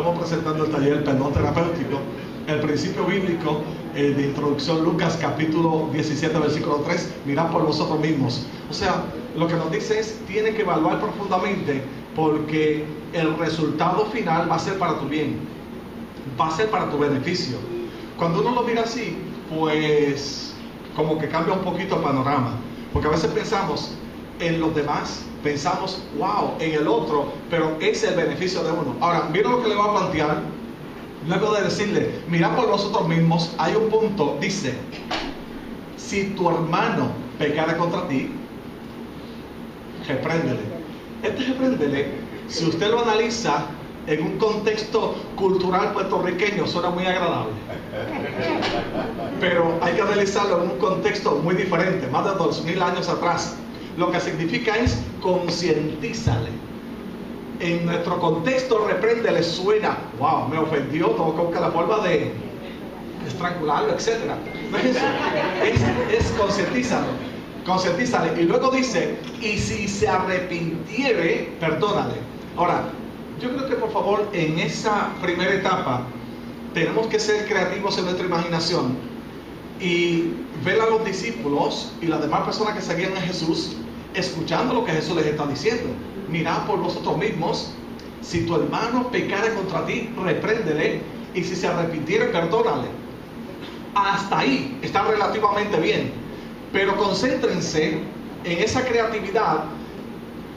estamos presentando el taller Perdón Terapéutico, el principio bíblico de introducción, Lucas capítulo 17, versículo 3, mirad por vosotros mismos. O sea, lo que nos dice es, tiene que evaluar profundamente, porque el resultado final va a ser para tu bien, va a ser para tu beneficio. Cuando uno lo mira así, pues como que cambia un poquito el panorama, porque a veces pensamos en los demás, pensamos, wow, en el otro, pero es el beneficio de uno. Ahora, mira lo que le va a plantear. Luego de decirle, mira por vosotros mismos, hay un punto, dice, si tu hermano pecare contra ti, repréndele. Repréndele, si usted lo analiza en un contexto cultural puertorriqueño, suena muy agradable. Pero hay que analizarlo en un contexto muy diferente, más de 2000 años atrás. Lo que significa es concientízale. En nuestro contexto, repréndele suena, wow, me ofendió, tengo que buscar la forma de estrangularlo, etc. No es eso, es concientízale. Y luego dice, y si se arrepintiere, perdónale. Ahora, yo creo que por favor, en esa primera etapa, tenemos que ser creativos en nuestra imaginación y ver a los discípulos y las demás personas que seguían a Jesús, escuchando lo que Jesús les está diciendo. Mirad por vosotros mismos, si tu hermano pecare contra ti, repréndele, y si se arrepintiere, perdónale. Hasta ahí está relativamente bien, pero concéntrense en esa creatividad.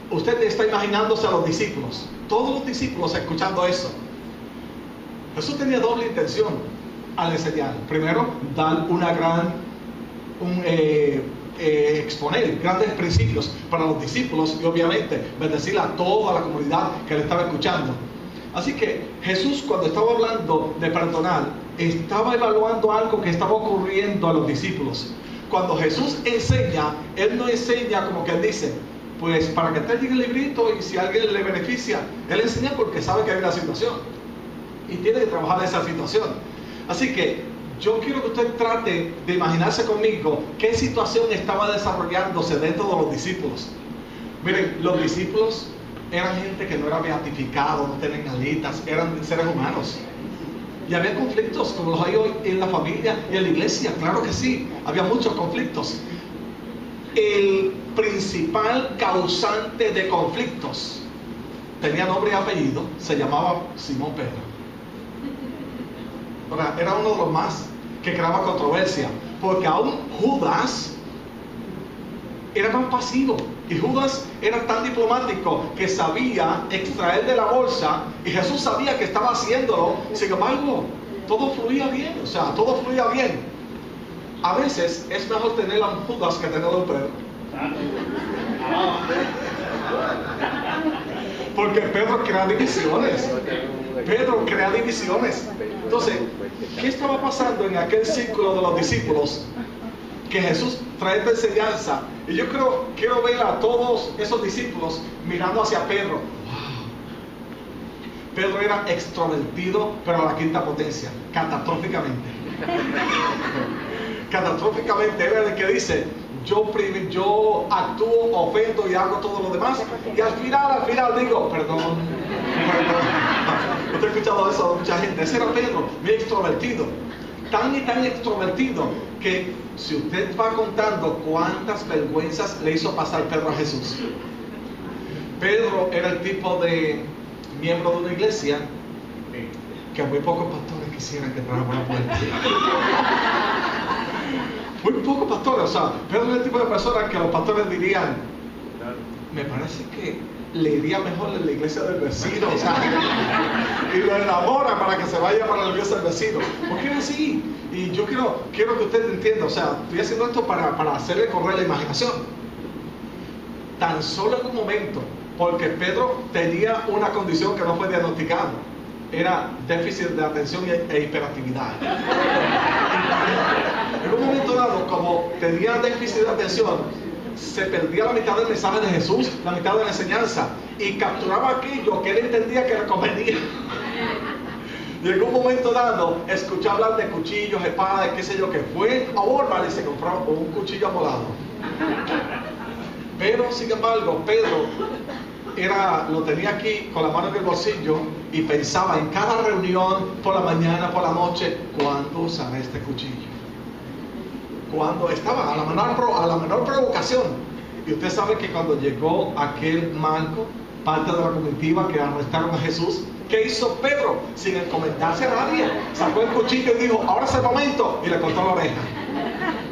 Usted está imaginándose a los discípulos, todos los discípulos escuchando eso. Jesús tenía doble intención al enseñar. Primero, dar una gran exponer grandes principios para los discípulos y obviamente bendecir a toda la comunidad que le estaba escuchando. Así que Jesús, cuando estaba hablando de perdonar, estaba evaluando algo que estaba ocurriendo a los discípulos. Cuando Jesús enseña, Él no enseña como que Él dice, pues para que te llegue el librito y si a alguien le beneficia. Él enseña porque sabe que hay una situación y tiene que trabajar esa situación. Así que yo quiero que usted trate de imaginarse conmigo qué situación estaba desarrollándose dentro de los discípulos. Miren, los discípulos eran gente que no era beatificado, no tenían alitas, eran seres humanos. Y había conflictos como los hay hoy en la familia y en la iglesia, claro que sí, había muchos conflictos. El principal causante de conflictos tenía nombre y apellido, se llamaba Simón Pedro. Ahora, era uno de los más que creaba controversia, porque aún Judas era más pasivo, y Judas era tan diplomático que sabía extraer de la bolsa, y Jesús sabía que estaba haciéndolo. Sin embargo, todo fluía bien, o sea, todo fluía bien. A veces es mejor tener a un Judas que tener a un Pedro, porque Pedro crea divisiones. Entonces, ¿qué estaba pasando en aquel círculo de los discípulos? Que Jesús trae esta enseñanza. Y yo quiero ver a todos esos discípulos mirando hacia Pedro. Wow. Pedro era extrovertido, pero a la quinta potencia, catastróficamente. Catastróficamente era el que dice, yo actúo, ofendo y hago todo lo demás, y al final digo, perdón. Usted ha escuchado eso de mucha gente. Ese era Pedro, muy extrovertido, tan y tan extrovertido que si usted va contando cuántas vergüenzas le hizo pasar Pedro a Jesús. Pedro era el tipo de miembro de una iglesia que muy pocos pastores quisieran que entrara por la puerta. Muy pocos pastores, o sea, Pedro era el tipo de persona que los pastores dirían, me parece que le iría mejor en la iglesia del vecino, o sea, y lo enamora para que se vaya para la iglesia del vecino. ¿Por qué es así? Y yo quiero que usted entienda, o sea, estoy haciendo esto para hacerle correr la imaginación. Tan solo en un momento, porque Pedro tenía una condición que no fue diagnosticada, era déficit de atención e hiperactividad. En un momento dado, como tenía déficit de atención, se perdía la mitad del mensaje de Jesús, la mitad de la enseñanza, y capturaba aquello que él entendía que le convenía. Y en un momento dado, escuchó hablar de cuchillos, espadas, qué sé yo, que fue a Walmart y se compró un cuchillo amolado. Pero, sin embargo, Pedro lo tenía aquí con la mano en el bolsillo y pensaba en cada reunión, por la mañana, por la noche, ¿cuándo usaré este cuchillo? Cuando estaba a la menor provocación. Y usted sabe que cuando llegó aquel manco, parte de la comitiva que arrestaron a Jesús, ¿qué hizo Pedro? Sin encomendarse a nadie, sacó el cuchillo y dijo, ahora es el momento, y le cortó la oreja.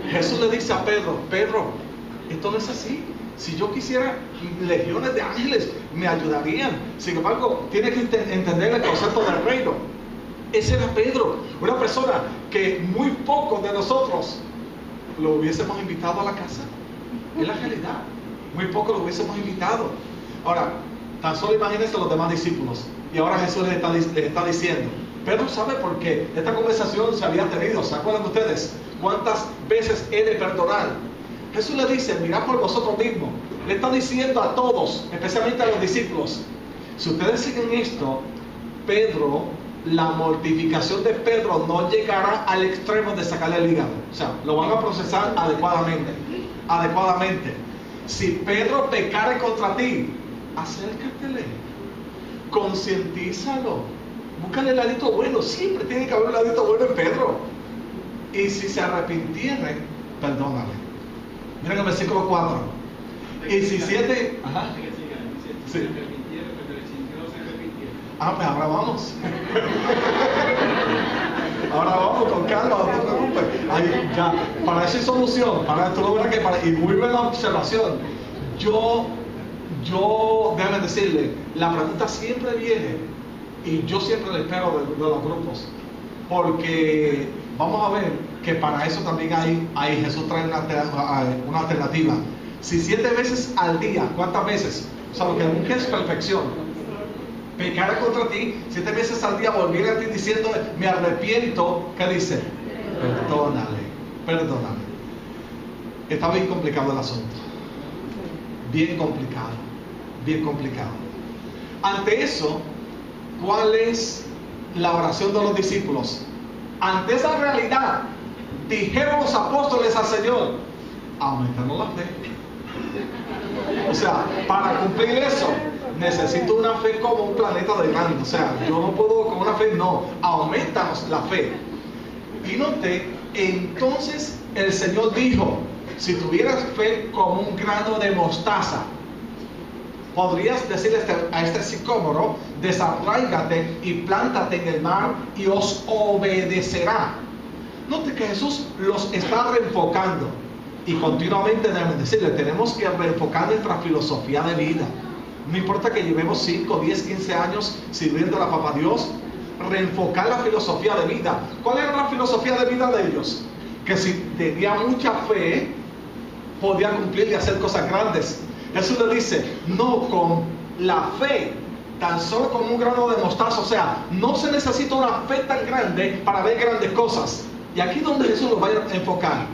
Jesús le dice a Pedro, Pedro, esto no es así. Si yo quisiera, legiones de ángeles me ayudarían. Sin embargo, tiene que entender el concepto del reino. Ese era Pedro, una persona que muy pocos de nosotros lo hubiésemos invitado a la casa. Es la realidad. Muy pocos lo hubiésemos invitado. Ahora, tan solo imagínense los demás discípulos. Y ahora Jesús les está diciendo, Pedro sabe por qué esta conversación se había tenido. ¿Se acuerdan ustedes? ¿Cuántas veces he de perdonar? Jesús le dice, mirad por vosotros mismos. Le está diciendo a todos, especialmente a los discípulos, si ustedes siguen esto, Pedro, la mortificación de Pedro no llegará al extremo de sacarle el hígado. O sea, lo van a procesar adecuadamente. Si Pedro pecare contra ti, acércatele, concientízalo, búscale el ladito bueno. Siempre tiene que haber un ladito bueno en Pedro. Y si se arrepintiere, perdónale. Miren el versículo 4. Y si 7. Ajá. Sí. Pues ahora vamos. Ahora vamos con calma, no te preocupes. Ay, ya, para eso hay solución. Y muy buena observación. Yo, déjame decirle, la pregunta siempre viene, y yo siempre le espero de los grupos, porque vamos a ver que para eso también hay Jesús trae una alternativa. Si 7 veces al día, ¿cuántas veces? O sea, lo que busca es perfección. Pecara contra ti, 7 veces al día volviera a ti diciendo, me arrepiento, ¿qué dice? Perdónale. Está bien complicado el asunto. Bien complicado. Ante eso, ¿cuál es la oración de los discípulos? Ante esa realidad, dijeron los apóstoles al Señor, aumentanos la fe. O sea, para cumplir eso, necesito una fe como un planeta de grande. O sea, yo no puedo con una fe, no. Aumentanos la fe. Y note, entonces el Señor dijo, si tuvieras fe como un grano de mostaza, podrías decirle a este sicómoro, desarráigate y plántate en el mar y os obedecerá. Note que Jesús los está reenfocando. Y continuamente debemos decirle, tenemos que reenfocar nuestra filosofía de vida. No importa que llevemos 5, 10, 15 años sirviendo a la Papá Dios, reenfocar la filosofía de vida. ¿Cuál era la filosofía de vida de ellos? Que si tenía mucha fe, podía cumplir y hacer cosas grandes. Jesús le dice, no, con la fe, tan solo con un grano de mostaza. O sea, no se necesita una fe tan grande para ver grandes cosas. Y aquí es donde Jesús los va a enfocar.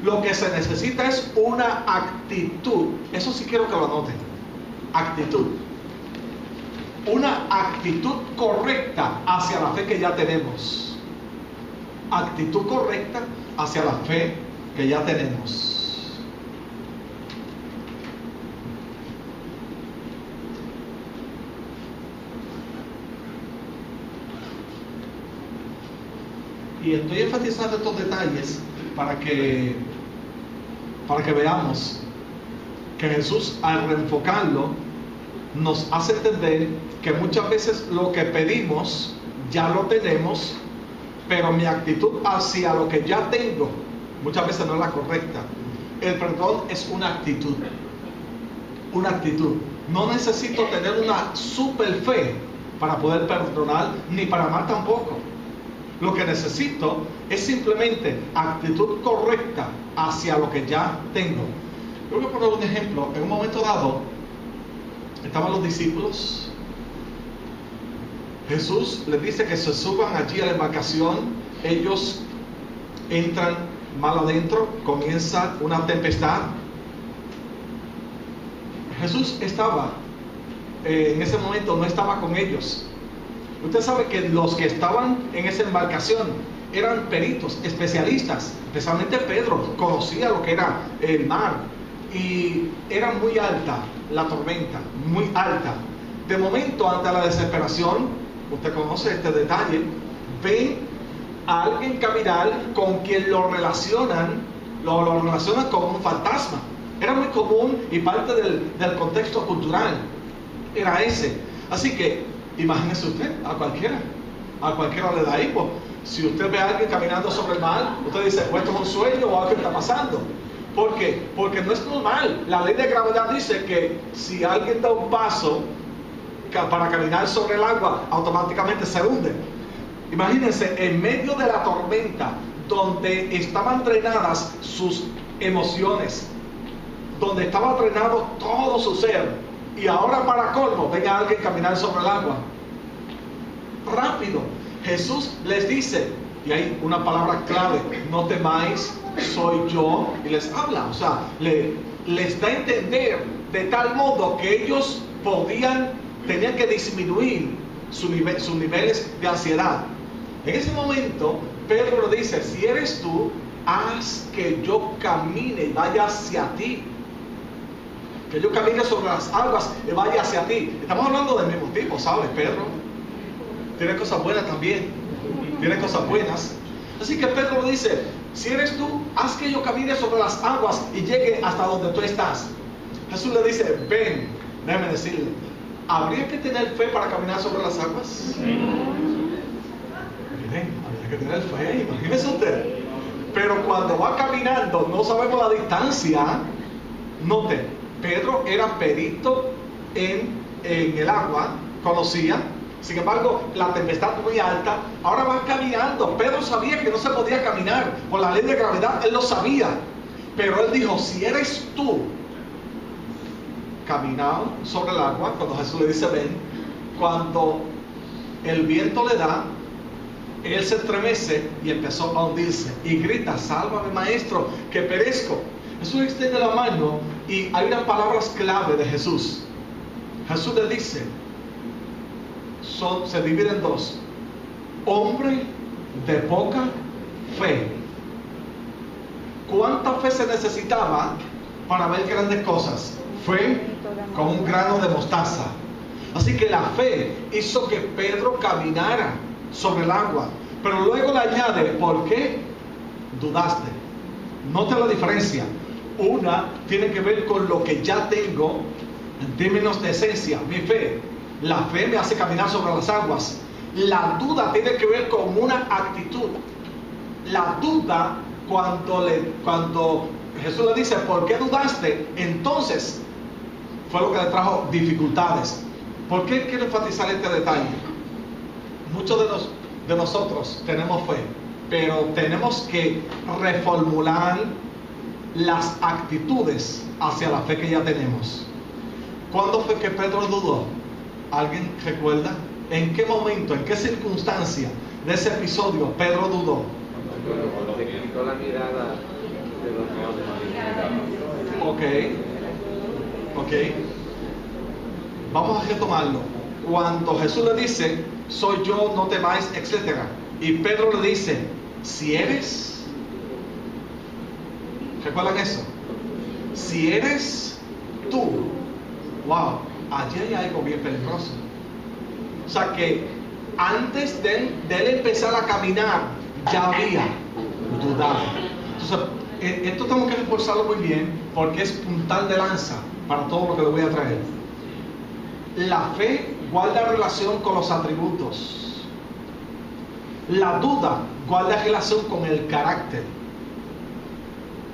Lo que se necesita es una actitud. Eso sí quiero que lo anoten. Actitud. Una actitud correcta hacia la fe que ya tenemos. Actitud correcta hacia la fe que ya tenemos. Y estoy enfatizando estos detalles para que veamos que Jesús, al reenfocarlo, nos hace entender que muchas veces lo que pedimos ya lo tenemos, pero mi actitud hacia lo que ya tengo muchas veces no es la correcta. El perdón es una actitud. Una actitud. No necesito tener una super fe para poder perdonar, ni para amar tampoco. Lo que necesito es simplemente actitud correcta hacia lo que ya tengo. Yo voy a poner un ejemplo. En un momento dado, estaban los discípulos. Jesús les dice que se suban allí a la embarcación. Ellos entran mal adentro, comienza una tempestad. Jesús estaba, en ese momento no estaba con ellos. Usted sabe que los que estaban en esa embarcación eran peritos, especialistas. Especialmente Pedro conocía lo que era el mar. y era muy alta la tormenta, muy alta. De momento, ante la desesperación, usted conoce este detalle, ve a alguien caminar con quien lo relacionan con un fantasma. Era muy común y parte del contexto cultural era ese. Así que imagínese usted, a cualquiera le da hipo. Si usted ve a alguien caminando sobre el mar, usted dice, pues esto es un sueño o algo que está pasando. ¿Por qué? Porque no es normal. La ley de gravedad dice que si alguien da un paso para caminar sobre el agua, automáticamente se hunde. Imagínense, en medio de la tormenta, donde estaban drenadas sus emociones, donde estaba drenado todo su ser, y ahora para colmo, ven a alguien caminar sobre el agua. Rápido, Jesús les dice, y hay una palabra clave, no temáis, soy yo, y les habla, o sea, les da a entender de tal modo que ellos tenían que disminuir sus niveles de ansiedad. En ese momento, Pedro le dice, si eres tú, haz que yo camine y vaya hacia ti. Que yo camine sobre las aguas y vaya hacia ti. Estamos hablando del mismo tipo, ¿sabes? Pedro tiene cosas buenas también. Tiene cosas buenas. Así que Pedro le dice, si eres tú, haz que yo camine sobre las aguas y llegue hasta donde tú estás. Jesús le dice, ven, déjame decirle, ¿habría que tener fe para caminar sobre las aguas? Miren, habría que tener fe, imagínese usted. Pero cuando va caminando, no sabemos la distancia. Note, Pedro era perito en el agua, conocía. Sin embargo, la tempestad muy alta, ahora va caminando. Pedro sabía que no se podía caminar por la ley de gravedad, él lo sabía. Pero él dijo, si eres tú, caminaba sobre el agua, cuando Jesús le dice ven, cuando el viento le da, él se estremece y empezó a hundirse y grita, sálvame maestro, que perezco. Jesús extiende la mano y hay unas palabras clave de Jesús. Jesús le dice, se divide en dos, hombre de poca fe. ¿Cuánta fe se necesitaba para ver grandes cosas? Fe como un grano de mostaza. Así que la fe hizo que Pedro caminara sobre el agua, pero luego le añade, ¿por qué dudaste? Note la diferencia. Una tiene que ver con lo que ya tengo en términos de esencia, mi fe. La fe me hace caminar sobre las aguas. La duda tiene que ver con una actitud. La duda, cuando Jesús le dice, ¿por qué dudaste? Entonces fue lo que le trajo dificultades. ¿Por qué quiero enfatizar este detalle? Muchos de nosotros tenemos fe, pero tenemos que reformular las actitudes hacia la fe que ya tenemos. ¿Cuándo fue que Pedro dudó? ¿Alguien recuerda? ¿En qué momento, en qué circunstancia de ese episodio Pedro dudó? Cuando se quitó la mirada de los leones. Ok. Vamos a retomarlo. Cuando Jesús le dice, soy yo, no temáis, etc. Y Pedro le dice, si eres. ¿Recuerdan eso? Si eres tú. Wow, allí hay algo bien peligroso. O sea que antes de él empezar a caminar, ya había dudado. Entonces, esto tengo que reforzarlo muy bien porque es puntal de lanza para todo lo que le voy a traer. La fe guarda relación con los atributos. La duda guarda relación con el carácter.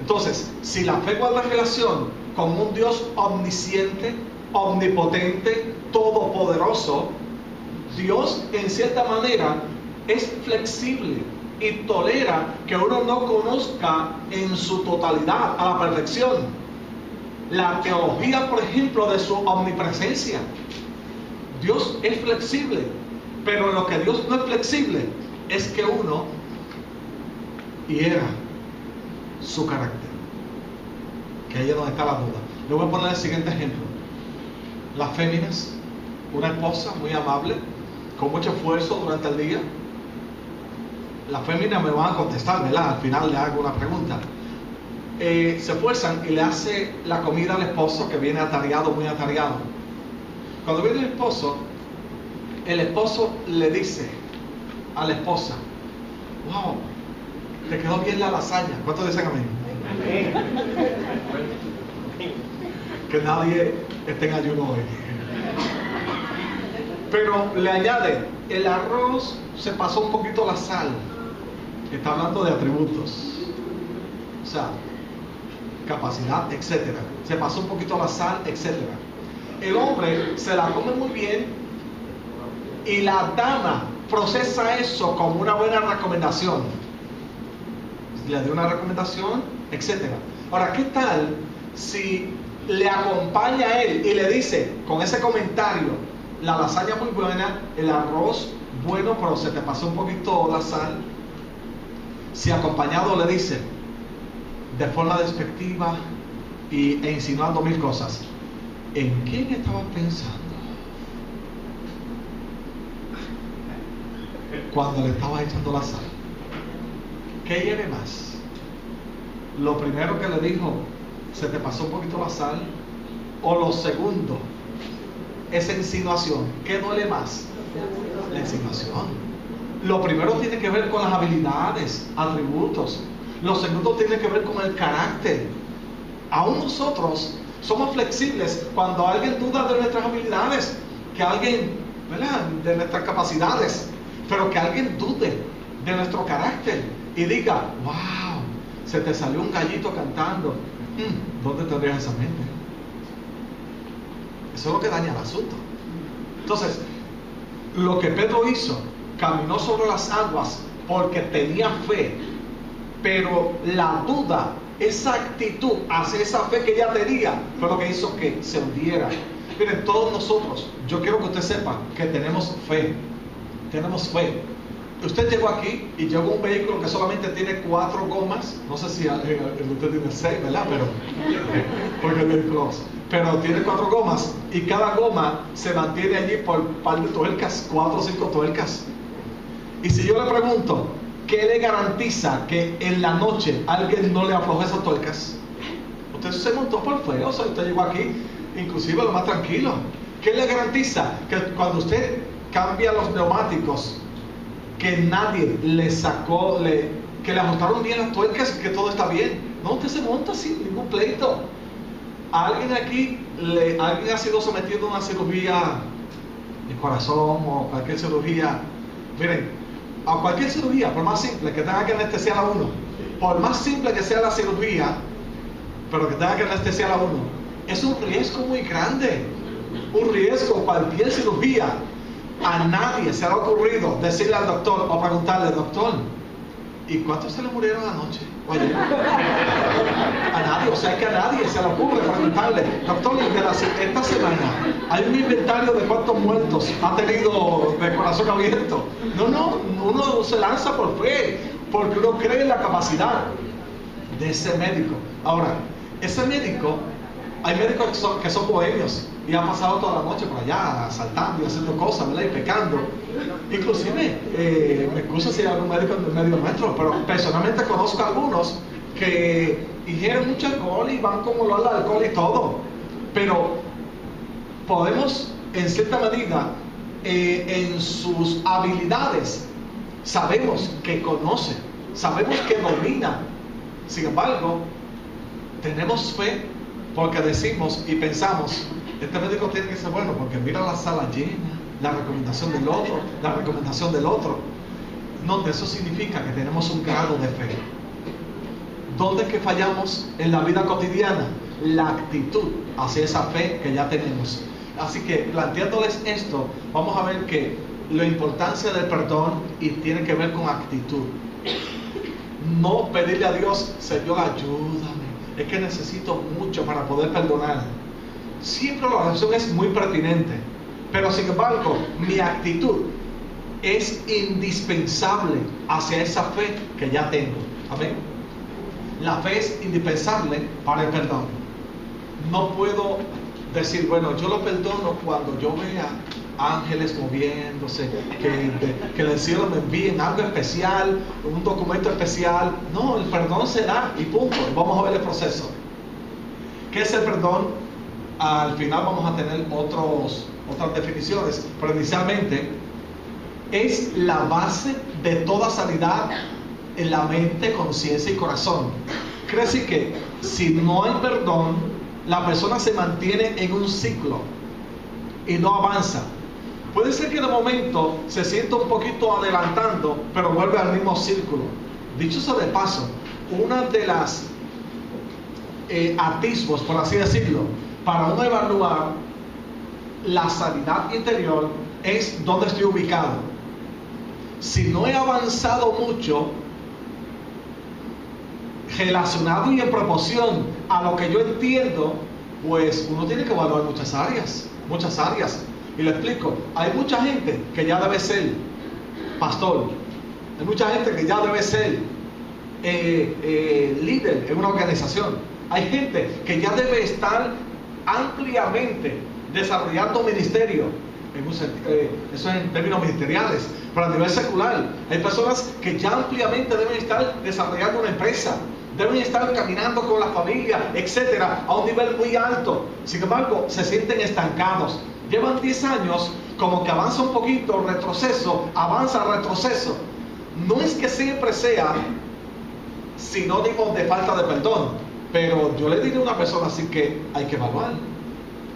Entonces, si la fe guarda relación con un Dios omnisciente, omnipotente, todopoderoso, Dios en cierta manera es flexible y tolera que uno no conozca en su totalidad a la perfección la teología, por ejemplo, de su omnipresencia. Dios es flexible, pero lo que Dios no es flexible es que uno hiera su carácter, que ahí es donde está la duda. Le voy a poner el siguiente ejemplo. Las féminas, una esposa muy amable, con mucho esfuerzo durante el día. Las féminas me van a contestar, ¿verdad? Al final le hago una pregunta. se esfuerzan y le hace la comida al esposo, que viene atareado, muy atareado. Cuando viene el esposo le dice a la esposa: wow, te quedó bien la lasaña. ¿Cuántos dicen amén? Que nadie esté en ayuno hoy. Pero le añade: el arroz se pasó un poquito la sal. Está hablando de atributos, o sea, capacidad, etcétera. Se pasó un poquito la sal, etcétera. El hombre se la come muy bien y la dama procesa eso como una buena recomendación. Le dio una recomendación, etcétera. Ahora, ¿qué tal si le acompaña a él y le dice con ese comentario: la lasaña muy buena, el arroz bueno, pero se te pasó un poquito la sal? Si acompañado le dice de forma despectiva e insinuando mil cosas: ¿en quién estabas pensando cuando le estabas echando la sal? ¿Qué hiere más? Lo primero que le dijo: ¿se te pasó un poquito la sal? O lo segundo, esa insinuación. ¿Qué duele más? La insinuación. Lo primero tiene que ver con las habilidades, atributos. Lo segundo tiene que ver con el carácter. Aún nosotros somos flexibles cuando alguien duda de nuestras habilidades, que alguien, ¿verdad?, de nuestras capacidades, pero que alguien dude de nuestro carácter y diga: wow, se te salió un gallito cantando. ¿Dónde tendrías esa mente? Eso es lo que daña el asunto. Entonces, lo que Pedro hizo, caminó sobre las aguas porque tenía fe, pero la duda, esa actitud hacia esa fe que ya tenía, fue lo que hizo que se hundiera. Miren, todos nosotros, yo quiero que usted sepa que tenemos fe. Tenemos fe. Usted llegó aquí y llegó un vehículo que solamente tiene 4 gomas. No sé si usted tiene 6, ¿verdad? Porque tiene cross. Pero tiene 4 gomas y cada goma se mantiene allí por un par de tuercas, 4 o 5 tuercas. Y si yo le pregunto: ¿qué le garantiza que en la noche alguien no le afloje esas tuercas? Usted se montó por fe, o sea, usted llegó aquí inclusive lo más tranquilo. ¿Qué le garantiza que cuando usted cambia los neumáticos, que nadie le sacó, que le ajustaron bien las tuercas y que todo está bien? No, usted se monta sin ningún pleito. ¿Alguien aquí, alguien ha sido sometido a una cirugía de corazón o cualquier cirugía? Miren, a cualquier cirugía, por más simple que tenga que anestesiar a uno, por más simple que sea la cirugía, pero que tenga que anestesiar a uno, es un riesgo muy grande. Un riesgo, cualquier cirugía. A nadie se le ha ocurrido decirle al doctor o preguntarle: doctor, ¿y cuántos se le murieron anoche? Oye, a nadie, o sea que a nadie se le ocurre preguntarle: doctor, esta semana hay un inventario de cuántos muertos ha tenido de corazón abierto. No, uno se lanza por fe, porque uno cree en la capacidad de ese médico. Ahora, ese médico, hay médicos que son bohemios y han pasado toda la noche por allá asaltando y haciendo cosas, ¿verdad?, y pecando. Inclusive, me excuso si hay algún médico en medio nuestro, pero personalmente conozco a algunos que ingieren mucho alcohol y van con olor al alcohol y todo. Pero podemos, en cierta medida, en sus habilidades, sabemos que conoce, sabemos que domina. Sin embargo, tenemos fe porque decimos y pensamos: este médico tiene que ser bueno porque mira la sala llena, la recomendación del otro, la recomendación del otro. No, eso significa que tenemos un grado de fe. ¿Dónde es que fallamos en la vida cotidiana? La actitud hacia esa fe que ya tenemos. Así que, planteándoles esto, vamos a ver que la importancia del perdón y tiene que ver con actitud. No pedirle a Dios: Señor, ayúdame, es que necesito mucho para poder perdonar. Siempre la oración es muy pertinente, pero sin embargo, mi actitud es indispensable hacia esa fe que ya tengo. Amén. La fe es indispensable para el perdón. No puedo decir: bueno, yo lo perdono cuando yo vea ángeles moviéndose, que del cielo me envíen algo especial, un documento especial. No, el perdón se da y punto. Vamos a ver el proceso. ¿Qué es el perdón? Al final vamos a tener otras definiciones, pero inicialmente es la base de toda sanidad en la mente, conciencia y corazón. Quiere decir que si no hay perdón, la persona se mantiene en un ciclo y no avanza. Puede ser que de momento se sienta un poquito adelantando, pero vuelve al mismo círculo. Dicho eso de paso, una de las atisbos, por así decirlo, para uno evaluar la sanidad interior es dónde estoy ubicado. Si no he avanzado mucho relacionado y en proporción a lo que yo entiendo, pues uno tiene que evaluar muchas áreas. Y le explico, hay mucha gente que ya debe ser pastor, hay mucha gente que ya debe ser líder en una organización, hay gente que ya debe estar ampliamente desarrollando ministerio, eso es en términos ministeriales, pero a nivel secular, hay personas que ya ampliamente deben estar desarrollando una empresa, deben estar caminando con la familia, etcétera, a un nivel muy alto. Sin embargo, se sienten estancados. Llevan 10 años, como que avanza un poquito, retroceso, avanza, retroceso. No es que siempre sea sinónimo de falta de perdón, pero yo le diré a una persona así que hay que evaluar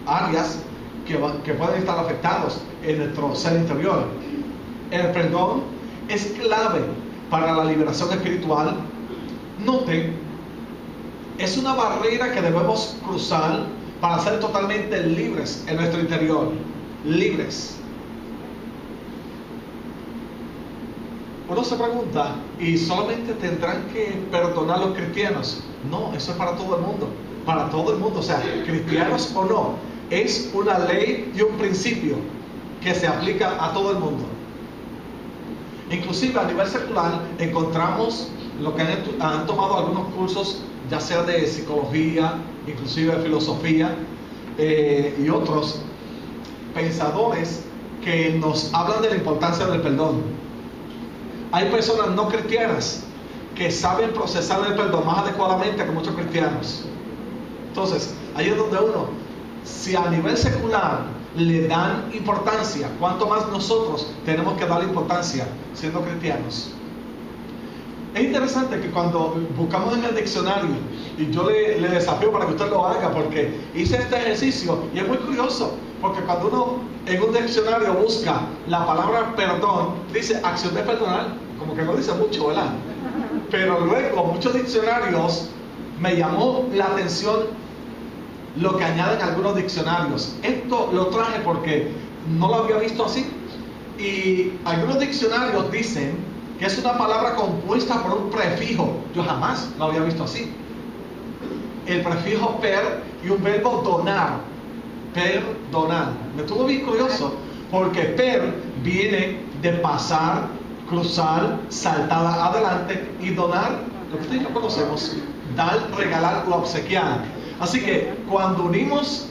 áreas que pueden estar afectados en nuestro ser interior. El perdón es clave para la liberación espiritual. Note, es una barrera que debemos cruzar para ser totalmente libres en nuestro interior. Libres. Uno se pregunta, ¿y solamente tendrán que perdonar los cristianos? No, eso es para todo el mundo. Para todo el mundo, o sea, cristianos o no. Es una ley y un principio que se aplica a todo el mundo. Inclusive a nivel secular encontramos lo que han tomado algunos cursos, ya sea de psicología, inclusive de filosofía, y otros pensadores que nos hablan de la importancia del perdón. Hay personas no cristianas que saben procesar el perdón más adecuadamente que muchos cristianos. Entonces, ahí es donde uno, si a nivel secular le dan importancia, ¿cuánto más nosotros tenemos que darle importancia siendo cristianos? Es interesante que cuando buscamos en el diccionario, y yo le desafío para que usted lo haga, porque hice este ejercicio y es muy curioso, porque cuando uno en un diccionario busca la palabra perdón, dice acción de perdonar, como que no dice mucho, ¿verdad? Pero luego muchos diccionarios me llamó la atención lo que añaden algunos diccionarios. Esto lo traje porque no lo había visto así, y algunos diccionarios dicen que es una palabra compuesta por un prefijo. Yo jamás lo había visto así. El prefijo per y un verbo donar. Perdonar. Me estuvo bien curioso porque per viene de pasar, cruzar, saltar adelante, y donar, lo que ustedes no conocemos, dar, regalar o obsequiar. Así que cuando unimos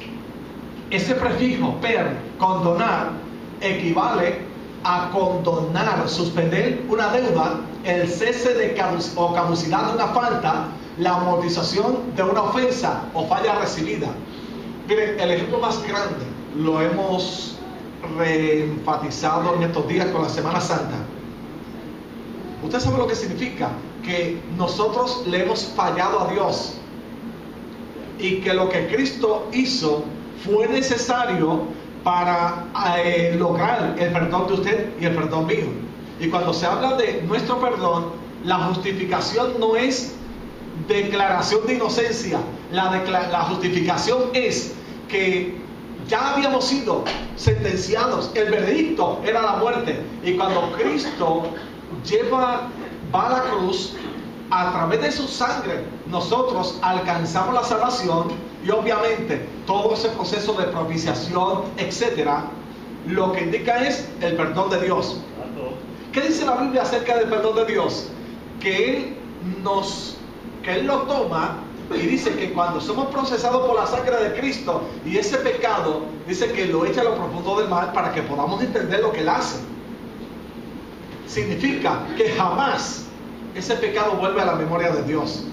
ese prefijo per con donar, equivale a condonar, suspender una deuda, el cese de caducidad de una falta, la amortización de una ofensa o falla recibida. Miren, el ejemplo más grande lo hemos reenfatizado en estos días con la Semana Santa. Usted sabe lo que significa que nosotros le hemos fallado a Dios y que lo que Cristo hizo fue necesario para lograr el perdón de usted y el perdón mío. Y cuando se habla de nuestro perdón, la justificación no es declaración de inocencia. La justificación es que ya habíamos sido sentenciados, el veredicto era la muerte, y cuando Cristo va a la cruz, a través de su sangre nosotros alcanzamos la salvación, y obviamente todo ese proceso de propiciación, etcétera, lo que indica es el perdón de Dios. ¿Qué dice la Biblia acerca del perdón de Dios? Que Él lo toma, Y dice que cuando somos procesados por la sangre de Cristo, y ese pecado, dice que lo echa a lo profundo del mar para que podamos entender lo que Él hace. Significa que jamás ese pecado vuelve a la memoria de Dios.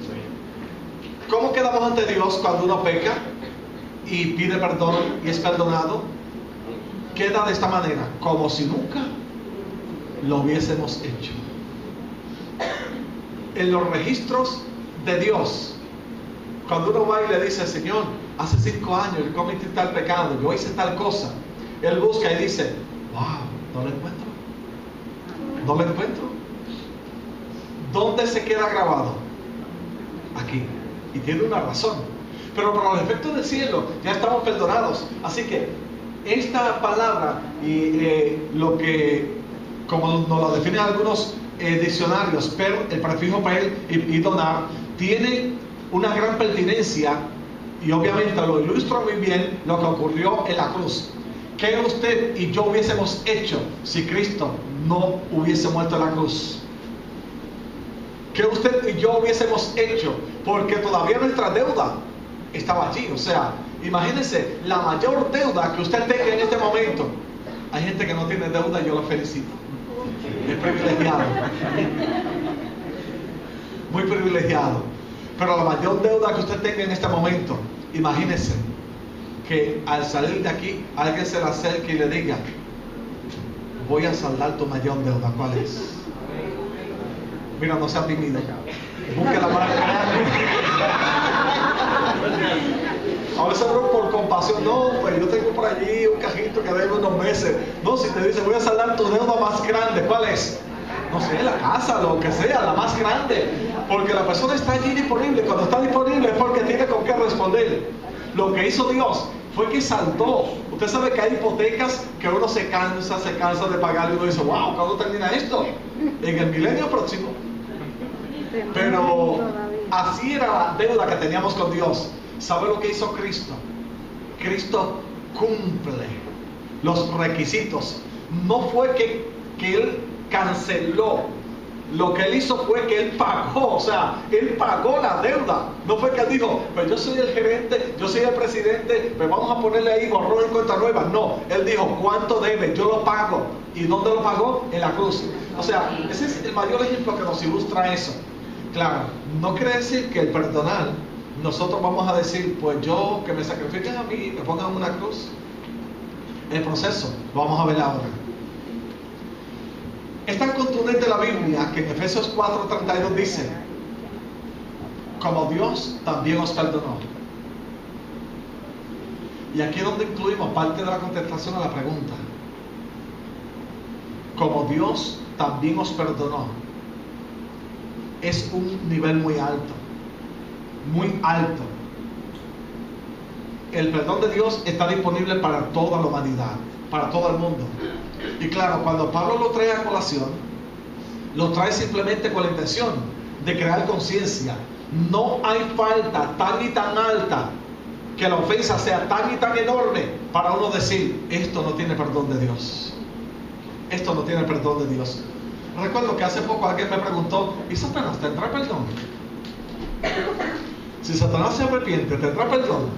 ¿Cómo quedamos ante Dios cuando uno peca y pide perdón y es perdonado? Queda de esta manera, como si nunca lo hubiésemos hecho. En los registros de Dios, cuando uno va y le dice, Señor, hace 5 años yo cometí tal pecado, yo hice tal cosa, Él busca y dice, wow, no lo encuentro. No lo encuentro. ¿Dónde se queda grabado? Aquí. Y tiene una razón. Pero para los efectos del cielo ya estamos perdonados. Así que esta palabra y lo que, como nos lo definen algunos diccionarios, per, el prefijo per y donar, tiene una gran pertinencia y obviamente lo ilustra muy bien lo que ocurrió en la cruz. ¿Qué usted y yo hubiésemos hecho si Cristo no hubiese muerto en la cruz? ¿Qué usted y yo hubiésemos hecho? Porque todavía nuestra deuda estaba allí. O sea, imagínense la mayor deuda que usted tenga en este momento. Hay gente que no tiene deuda y yo lo felicito. Es privilegiado. Muy privilegiado. Pero la mayor deuda que usted tenga en este momento, imagínense que al salir de aquí alguien se le acerque y le diga, voy a saldar tu mayor deuda. ¿Cuál es? Mira, no sea tímido. Busque la más grande. A veces por compasión, no, pues yo tengo por allí un cajito que debe unos meses. No, si te dice, voy a saldar tu deuda más grande, ¿cuál es? No sé, la casa, lo que sea, la más grande. Porque la persona está allí disponible. Cuando está disponible es porque tiene con qué responder. Lo que hizo Dios fue que saltó. Usted sabe que hay hipotecas que uno se cansa de pagar y uno dice, wow, ¿cuándo termina esto? En el milenio próximo. Pero así era la deuda que teníamos con Dios. ¿Sabe lo que hizo Cristo? Cristo cumple los requisitos. No fue que Él canceló. Lo que Él hizo fue que Él pagó. O sea, Él pagó la deuda. No fue que Él dijo, pues yo soy el gerente, yo soy el presidente, pues vamos a ponerle ahí borrón y cuenta nueva. No, Él dijo, ¿cuánto debe? Yo lo pago. ¿Y dónde lo pagó? En la cruz. O sea, ese es el mayor ejemplo que nos ilustra eso. Claro, no quiere decir que el perdonar, nosotros vamos a decir, pues yo, que me sacrifiquen a mí, me pongan una cruz. El proceso, lo vamos a ver ahora. Es tan contundente la Biblia que en Efesios 4:32 dice, como Dios también os perdonó. Y aquí es donde incluimos parte de la contestación a la pregunta. Como Dios también os perdonó. Es un nivel muy alto. Muy alto. El perdón de Dios está disponible para toda la humanidad, para todo el mundo. Y claro, cuando Pablo lo trae a colación, lo trae simplemente con la intención de crear conciencia. No hay falta tan y tan alta que la ofensa sea tan y tan enorme para uno decir, esto no tiene perdón de Dios. Esto no tiene perdón de Dios. Recuerdo que hace poco alguien me preguntó, ¿y Satanás tendrá perdón? Si Satanás se arrepiente, ¿tendrá perdón?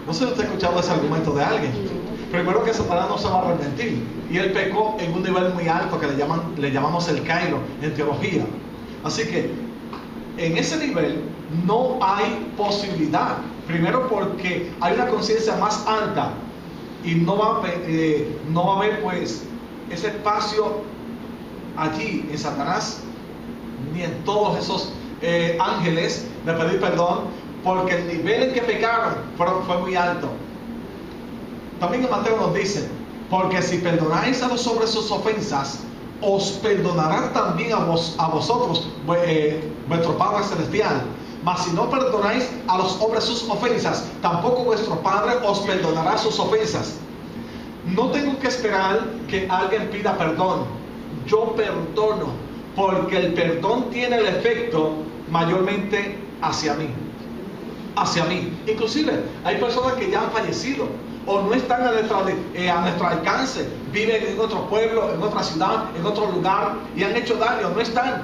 No sé si usted ha escuchado ese argumento de alguien. Primero que Satanás no se va a arrepentir. Y él pecó en un nivel muy alto que le llamamos el Cairo en teología. Así que en ese nivel no hay posibilidad. Primero porque hay una conciencia más alta y no va a haber pues ese espacio allí en Satanás ni en todos esos ángeles de pedir perdón, porque el nivel en que pecaron fue muy alto. También en Mateo nos dice, porque si perdonáis a los hombres sus ofensas, os perdonarán también a vosotros vuestro Padre Celestial. Mas si no perdonáis a los hombres sus ofensas, tampoco vuestro Padre os perdonará sus ofensas. No tengo que esperar que alguien pida perdón. Yo perdono, porque el perdón tiene el efecto mayormente hacia mí. Hacia mí. Inclusive hay personas que ya han fallecido o no están a nuestro alcance, viven en otro pueblo, en otra ciudad, en otro lugar y han hecho daño, no están.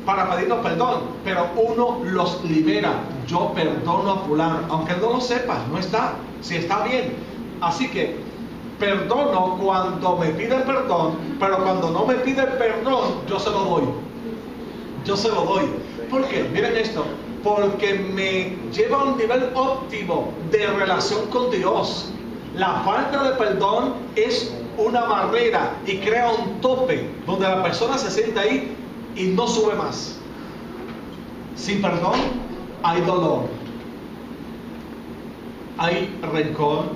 para pedirnos perdón, pero uno los libera. Yo perdono a fulano, aunque él no lo sepa, no está, si está bien. Así que perdono cuando me pide perdón, pero cuando no me pide perdón, yo se lo doy. Yo se lo doy. ¿Por qué? Miren esto. Porque me lleva a un nivel óptimo de relación con Dios. La falta de perdón es una barrera y crea un tope donde la persona se sienta ahí y no sube más. Sin perdón hay dolor, hay rencor,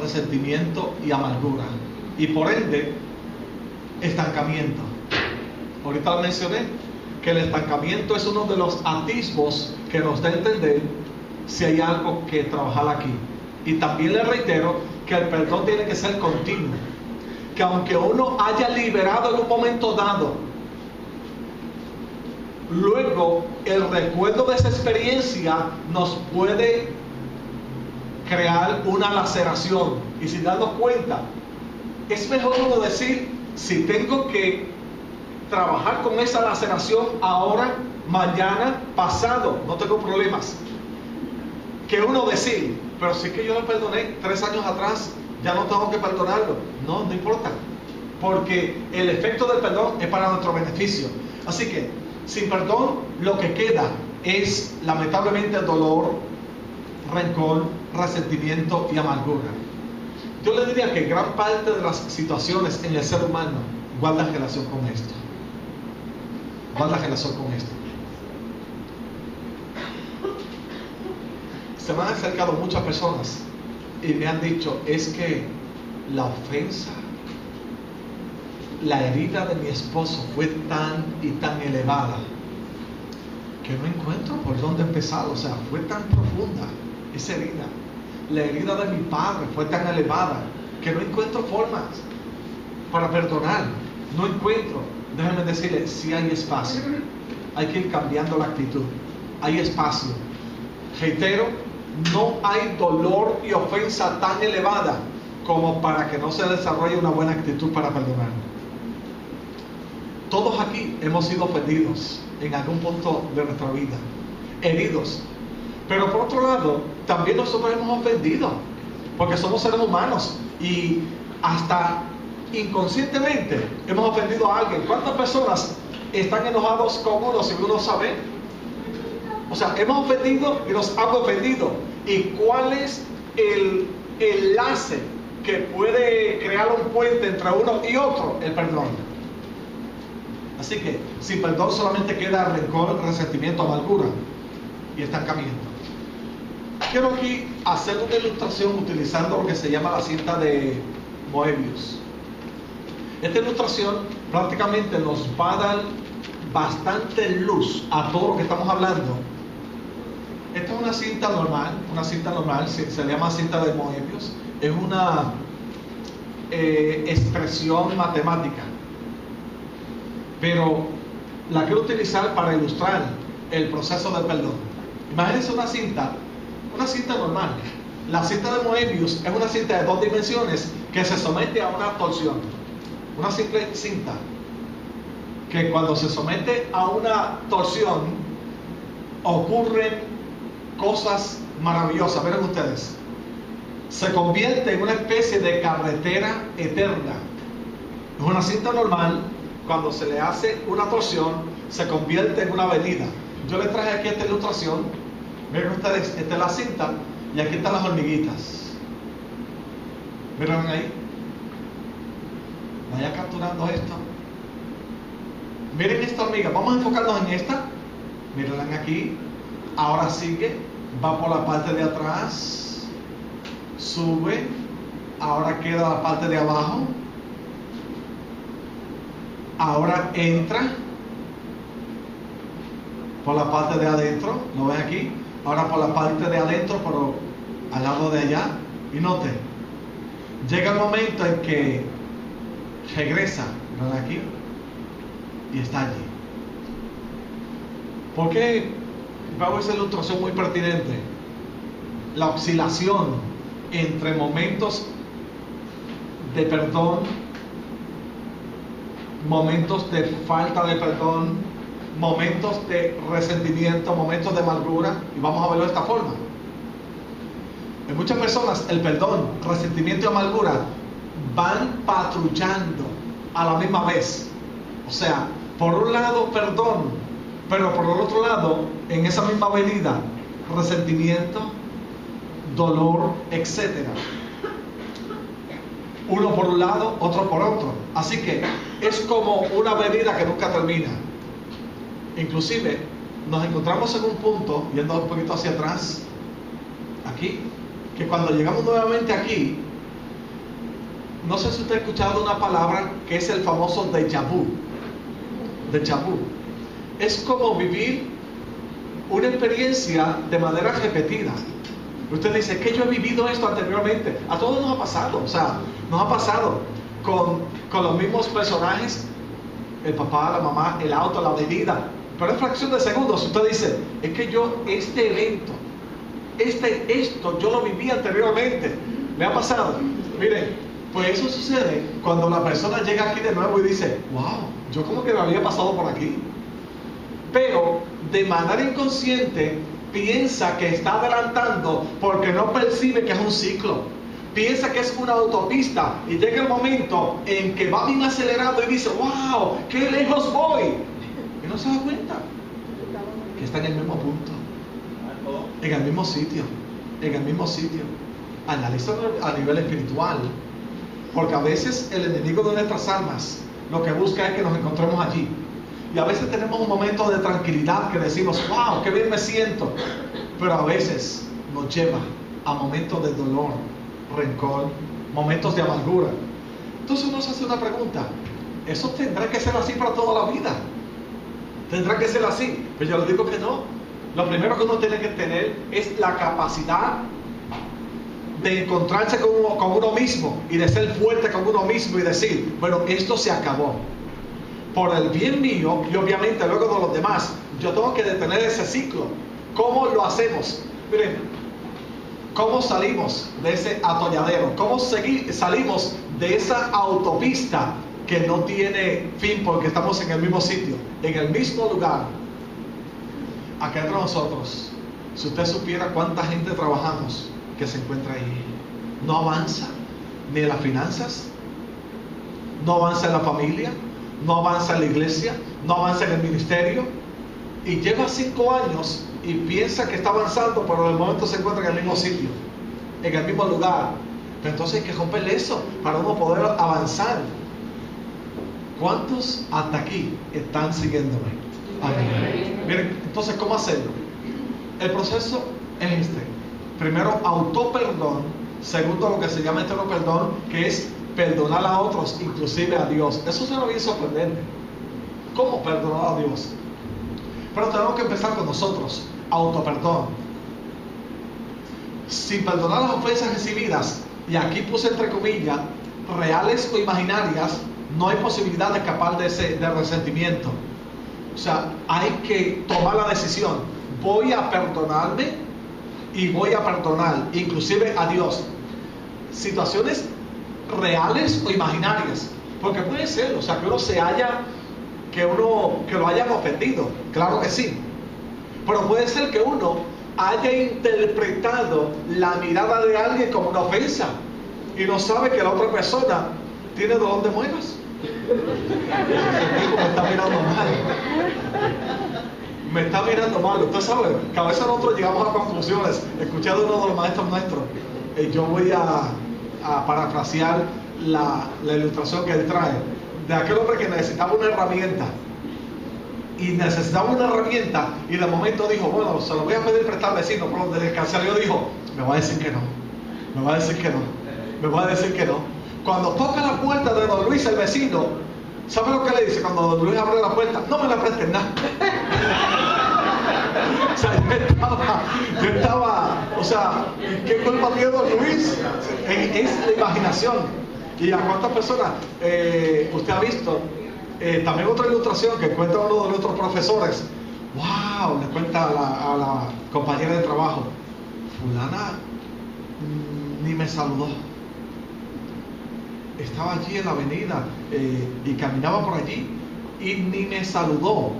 resentimiento y amargura, y por ende estancamiento. Ahorita lo mencioné, que el estancamiento es uno de los atisbos que nos da a entender si hay algo que trabajar aquí. Y también le reitero que el perdón tiene que ser continuo, que aunque uno haya liberado en un momento dado, luego el recuerdo de esa experiencia nos puede crear una laceración, y sin darnos cuenta, es mejor uno decir, si tengo que trabajar con esa laceración ahora, mañana, pasado, no tengo problemas, que uno decir, pero si es que yo lo perdoné 3 años atrás, ya no tengo que perdonarlo. No importa, porque el efecto del perdón es para nuestro beneficio. Así que sin perdón lo que queda es lamentablemente dolor, rencor, resentimiento y amargura. Yo le diría que gran parte de las situaciones en el ser humano guardan relación con esto. Guardan relación con esto. Se me han acercado muchas personas y me han dicho, es que la ofensa, la herida de mi esposo fue tan y tan elevada que no encuentro por dónde empezar. O sea, fue tan profunda esa herida. La herida de mi padre fue tan elevada que no encuentro formas para perdonar. No encuentro. Déjenme decirles, sí hay espacio. Hay que ir cambiando la actitud. Hay espacio. Reitero, no hay dolor y ofensa tan elevada como para que no se desarrolle una buena actitud para perdonar. Todos aquí hemos sido ofendidos en algún punto de nuestra vida, heridos. Pero por otro lado, también nosotros hemos ofendido, porque somos seres humanos y hasta inconscientemente hemos ofendido a alguien. ¿Cuántas personas están enojados con uno sin uno saber? O sea, hemos ofendido y nos han ofendido. ¿Y cuál es el enlace que puede crear un puente entre uno y otro? El perdón. Así que sin perdón solamente queda rencor, resentimiento, amargura y estancamiento. Quiero aquí hacer una ilustración utilizando lo que se llama la cinta de Moebius. Esta ilustración prácticamente nos va a dar bastante luz a todo lo que estamos hablando. Esta es una cinta normal, se le llama cinta de Moebius. Es una expresión matemática, pero la quiero utilizar para ilustrar el proceso del perdón. Imagínense una cinta normal. La cinta de Moebius es una cinta de 2 dimensiones que se somete a una torsión. Una simple cinta que cuando se somete a una torsión ocurren cosas maravillosas. Miren ustedes, se convierte en una especie de carretera eterna. Es una cinta normal, cuando se le hace una torsión se convierte en una avenida. Yo les traje aquí esta ilustración. Miren ustedes, esta es la cinta y aquí están las hormiguitas. Miren ahí, vaya capturando esto. Miren esta hormiga, vamos a enfocarnos en esta. Miren aquí. Ahora sigue, va por la parte de atrás, sube, ahora queda la parte de abajo, ahora entra por la parte de adentro, ¿lo ven aquí? Ahora por la parte de adentro, pero al lado de allá, y note, llega el momento en que regresa, ¿ven aquí? Y está allí. ¿Por qué? Vamos a hacer una ilustración muy pertinente. La oscilación entre momentos de perdón, momentos de falta de perdón, momentos de resentimiento, momentos de amargura, y vamos a verlo de esta forma. En muchas personas el perdón, resentimiento y amargura van patrullando a la misma vez. O sea, por un lado perdón, pero por el otro lado, en esa misma avenida, resentimiento, dolor, etc. Uno por un lado, otro por otro. Así que es como una avenida que nunca termina. Inclusive nos encontramos en un punto, yendo un poquito hacia atrás, aquí, que cuando llegamos nuevamente aquí, no sé si usted ha escuchado una palabra que es el famoso déjà vu. Déjà vu. Es como vivir una experiencia de manera repetida. Usted dice, que yo he vivido esto anteriormente. A todos nos ha pasado, o sea, nos ha pasado con los mismos personajes, el papá, la mamá, el auto, la bebida. Pero en fracción de segundos usted dice, es que yo, este evento, esto yo lo viví anteriormente. ¿Le ha pasado? Miren, pues eso sucede cuando la persona llega aquí de nuevo y dice, wow, yo como que me había pasado por aquí. Pero de manera inconsciente piensa que está adelantando porque no percibe que es un ciclo. Piensa que es una autopista y llega el momento en que va bien acelerado y dice, wow, qué lejos voy. Y no se da cuenta que está en el mismo punto, en el mismo sitio, Analízalo a nivel espiritual, porque a veces el enemigo de nuestras almas lo que busca es que nos encontremos allí. Y a veces tenemos un momento de tranquilidad que decimos, wow, qué bien me siento. Pero a veces nos lleva a momentos de dolor, rencor, momentos de amargura. Entonces uno se hace una pregunta, ¿eso tendrá que ser así para toda la vida? ¿Tendrá que ser así? Pues yo le digo que no. Lo primero que uno tiene que tener es la capacidad de encontrarse con uno mismo y de ser fuerte con uno mismo y decir, bueno, esto se acabó. Por el bien mío y obviamente luego de los demás, yo tengo que detener ese ciclo. ¿Cómo lo hacemos? Miren, ¿cómo salimos de ese atolladero? ¿Cómo salimos de esa autopista que no tiene fin porque estamos en el mismo sitio, en el mismo lugar? Acá entre nosotros, si usted supiera cuánta gente trabajamos que se encuentra ahí, no avanza ni en las finanzas, no avanza en la familia, no avanza en la iglesia, no avanza en el ministerio, y lleva 5 años y piensa que está avanzando, pero en el momento se encuentra en el mismo sitio, en el mismo lugar. Pero entonces hay que romper eso para uno poder avanzar. ¿Cuántos hasta aquí están siguiéndome? Amén. Miren, entonces, ¿cómo hacerlo? El proceso es este. Primero, autoperdón. Segundo, lo que se llama eterno perdón, que es perdonar a otros, inclusive a Dios. Eso suena bien sorprendente. ¿Cómo perdonar a Dios? Pero tenemos que empezar con nosotros. Autoperdón. Sin perdonar las ofensas recibidas, y aquí puse entre comillas, reales o imaginarias, no hay posibilidad de escapar de ese resentimiento. O sea, hay que tomar la decisión. Voy a perdonarme y voy a perdonar, inclusive a Dios. Situaciones reales o imaginarias, porque puede ser, o sea, que uno se haya, que lo hayan ofendido, claro que sí, pero puede ser que uno haya interpretado la mirada de alguien como una ofensa y no sabe que la otra persona tiene dolor de muelas. Me está mirando mal. Me está mirando mal. Usted sabe que a veces nosotros llegamos a conclusiones. Escuché de uno de los maestros nuestros. Yo voy a parafrasear la ilustración que él trae. De aquel hombre que necesitaba una herramienta. Y necesitaba una herramienta. Y de momento dijo, bueno, se lo voy a pedir prestar al vecino. Pero desde que salió dijo, me va a decir que no. Me va a decir que no. Me va a decir que no. Cuando toca la puerta de don Luis, el vecino, ¿sabe lo que le dice cuando don Luis abre la puerta? No me la presten nada. O sea, yo estaba, o sea, ¿qué culpa tiene don Luis? Es la imaginación. ¿Y a cuántas personas usted ha visto? También otra ilustración que cuenta uno de nuestros profesores. ¡Wow! Le cuenta a la compañera de trabajo. Fulana ni me saludó. Estaba allí en la avenida y caminaba por allí y ni me saludó.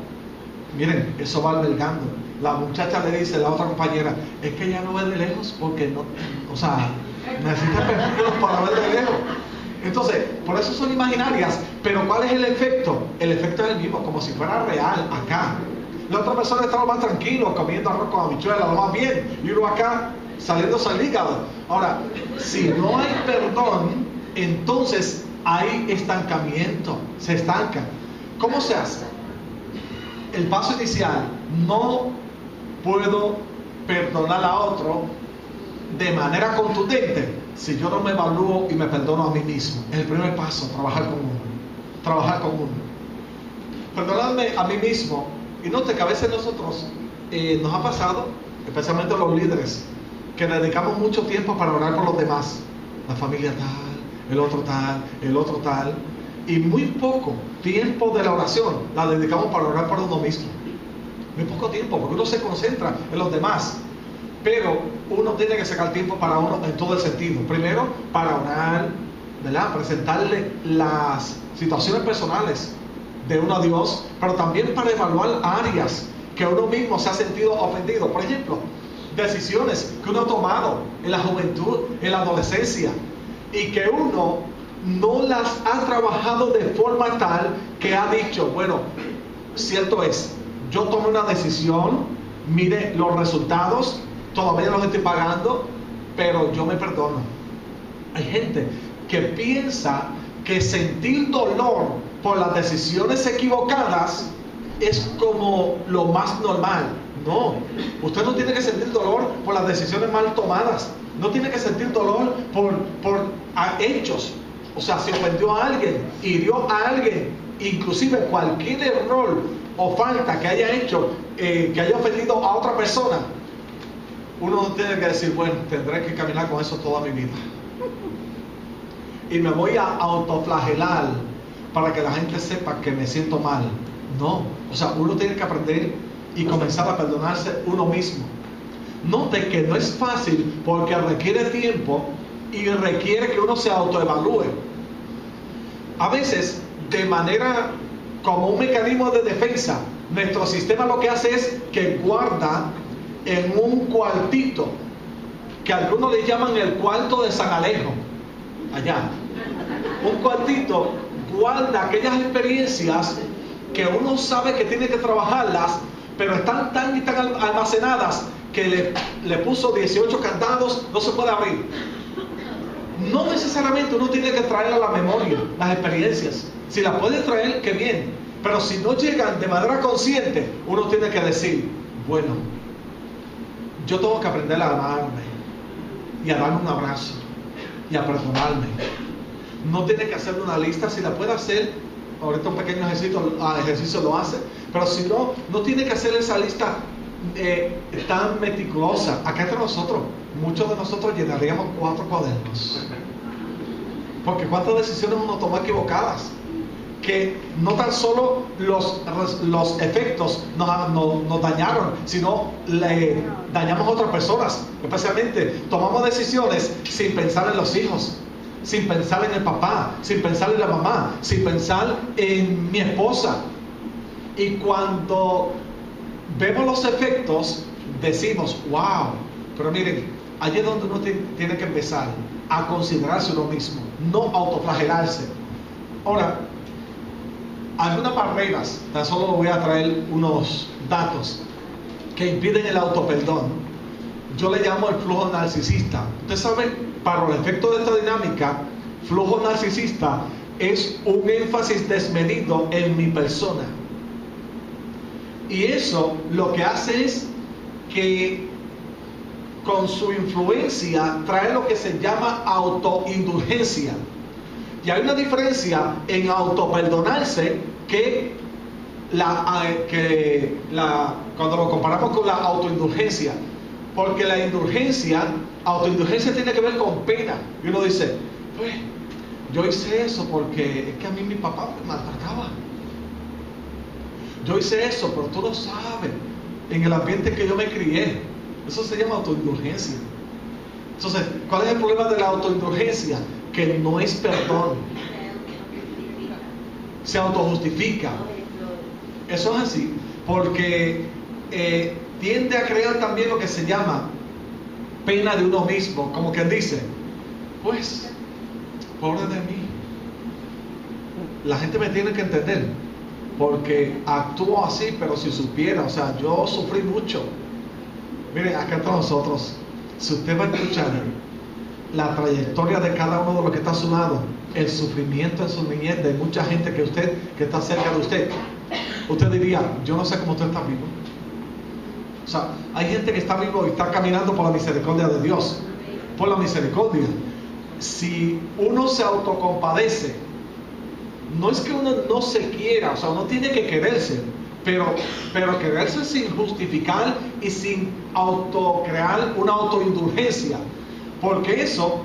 Miren, eso va albergando. La muchacha le dice a la otra compañera, es que ella no ve de lejos porque no, o sea, necesita permisos para ver de lejos. Entonces, por eso son imaginarias. Pero ¿cuál es el efecto? El efecto es el mismo, como si fuera real acá. La otra persona estaba más tranquilo, comiendo arroz con habichuelas, lo más bien, y uno acá saliéndose al hígado. Ahora, si no hay perdón, entonces hay estancamiento, se estanca. ¿Cómo se hace? El paso inicial: no puedo perdonar a otro de manera contundente si yo no me evalúo y me perdono a mí mismo. Es el primer paso, trabajar con uno. Trabajar con uno. Perdonarme a mí mismo. Y note que a veces nosotros nos ha pasado, especialmente los líderes, que dedicamos mucho tiempo para orar por los demás. La familia tal, el otro tal, el otro tal. Y muy poco tiempo de la oración la dedicamos para orar por uno mismo. Muy poco tiempo, porque uno se concentra en los demás. Pero uno tiene que sacar tiempo para uno en todo el sentido. Primero, para orar, ¿verdad? Presentarle las situaciones personales de uno a Dios, pero también para evaluar áreas que uno mismo se ha sentido ofendido. Por ejemplo, decisiones que uno ha tomado en la juventud, en la adolescencia, y que uno no las ha trabajado de forma tal que ha dicho, bueno, cierto es, yo tomé una decisión, mire los resultados, todavía los estoy pagando, pero yo me perdono. Hay gente que piensa que sentir dolor por las decisiones equivocadas es como lo más normal. No, usted no tiene que sentir dolor por las decisiones mal tomadas. No tiene que sentir dolor por hechos. O sea, si ofendió a alguien, hirió a alguien, inclusive cualquier error o falta que haya hecho, que haya ofendido a otra persona, uno no tiene que decir, bueno, tendré que caminar con eso toda mi vida. Y me voy a autoflagelar para que la gente sepa que me siento mal. No, o sea, uno tiene que aprender y comenzar a perdonarse uno mismo. Note que no es fácil porque requiere tiempo y requiere que uno se autoevalúe. A veces, de manera como un mecanismo de defensa, nuestro sistema lo que hace es que guarda en un cuartito, que algunos le llaman el cuarto de San Alejo, allá. Un cuartito guarda aquellas experiencias que uno sabe que tiene que trabajarlas, pero están tan almacenadas que le puso 18 candados, no se puede abrir. No necesariamente uno tiene que traer a la memoria las experiencias. Si las puede traer, qué bien. Pero si no llegan de manera consciente, uno tiene que decir, bueno, yo tengo que aprender a amarme y a darme un abrazo y a perdonarme. No tiene que hacer una lista. Si la puede hacer, ahorita un pequeño ejercicio lo hace, pero si no, no tiene que hacer esa lista tan meticulosa. Acá entre nosotros, muchos de nosotros llenaríamos 4 cuadernos, porque cuántas decisiones uno toma equivocadas, que no tan solo los efectos nos dañaron, sino le dañamos a otras personas. Especialmente tomamos decisiones sin pensar en los hijos, sin pensar en el papá, sin pensar en la mamá, sin pensar en mi esposa. Y cuando vemos los efectos, decimos, wow. Pero miren, allí es donde uno tiene que empezar a considerarse uno mismo, no autoflagelarse. Ahora, algunas barreras, tan solo voy a traer unos datos que impiden el autoperdón. Yo le llamo el flujo narcisista. Usted sabe, para los efectos de esta dinámica, flujo narcisista es un énfasis desmedido en mi persona. Y eso lo que hace es que con su influencia trae lo que se llama autoindulgencia. Y hay una diferencia en autoperdonarse cuando lo comparamos con la autoindulgencia. Porque la autoindulgencia tiene que ver con pena. Y uno dice, pues, yo hice eso porque es que a mí mi papá me maltrataba. Yo hice eso, pero tú lo sabes, en el ambiente que yo me crié. Eso se llama autoindulgencia. Entonces, ¿cuál es el problema de la autoindulgencia? Que no es perdón. Se autojustifica. Eso es así. porque tiende a crear también lo que se llama pena de uno mismo, como quien dice, pues, pobre de mí, la gente me tiene que entender, porque actúo así, pero si supiera, o sea, yo sufrí mucho. Miren, acá entre nosotros, si usted va a escuchar la trayectoria de cada uno de los que está a su lado, el sufrimiento en su niñez de mucha gente que está cerca de usted, usted diría, yo no sé cómo usted está vivo. O sea, hay gente que está vivo y está caminando por la misericordia de Dios, por la misericordia. Si uno se autocompadece, no es que uno no se quiera, o sea, uno tiene que quererse, pero quererse sin justificar y sin crear una autoindulgencia, porque eso,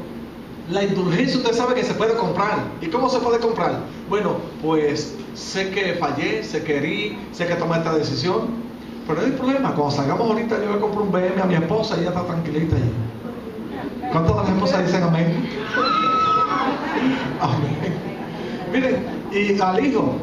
la indulgencia usted sabe que se puede comprar. ¿Y cómo se puede comprar? Bueno, pues sé que fallé, sé que herí, sé que tomé esta decisión, pero no hay problema. Cuando salgamos ahorita yo le compro un BM a mi esposa y ella está tranquilita allí. ¿Cuántas de las esposas dicen amén? Amén. Miren, y al hijo,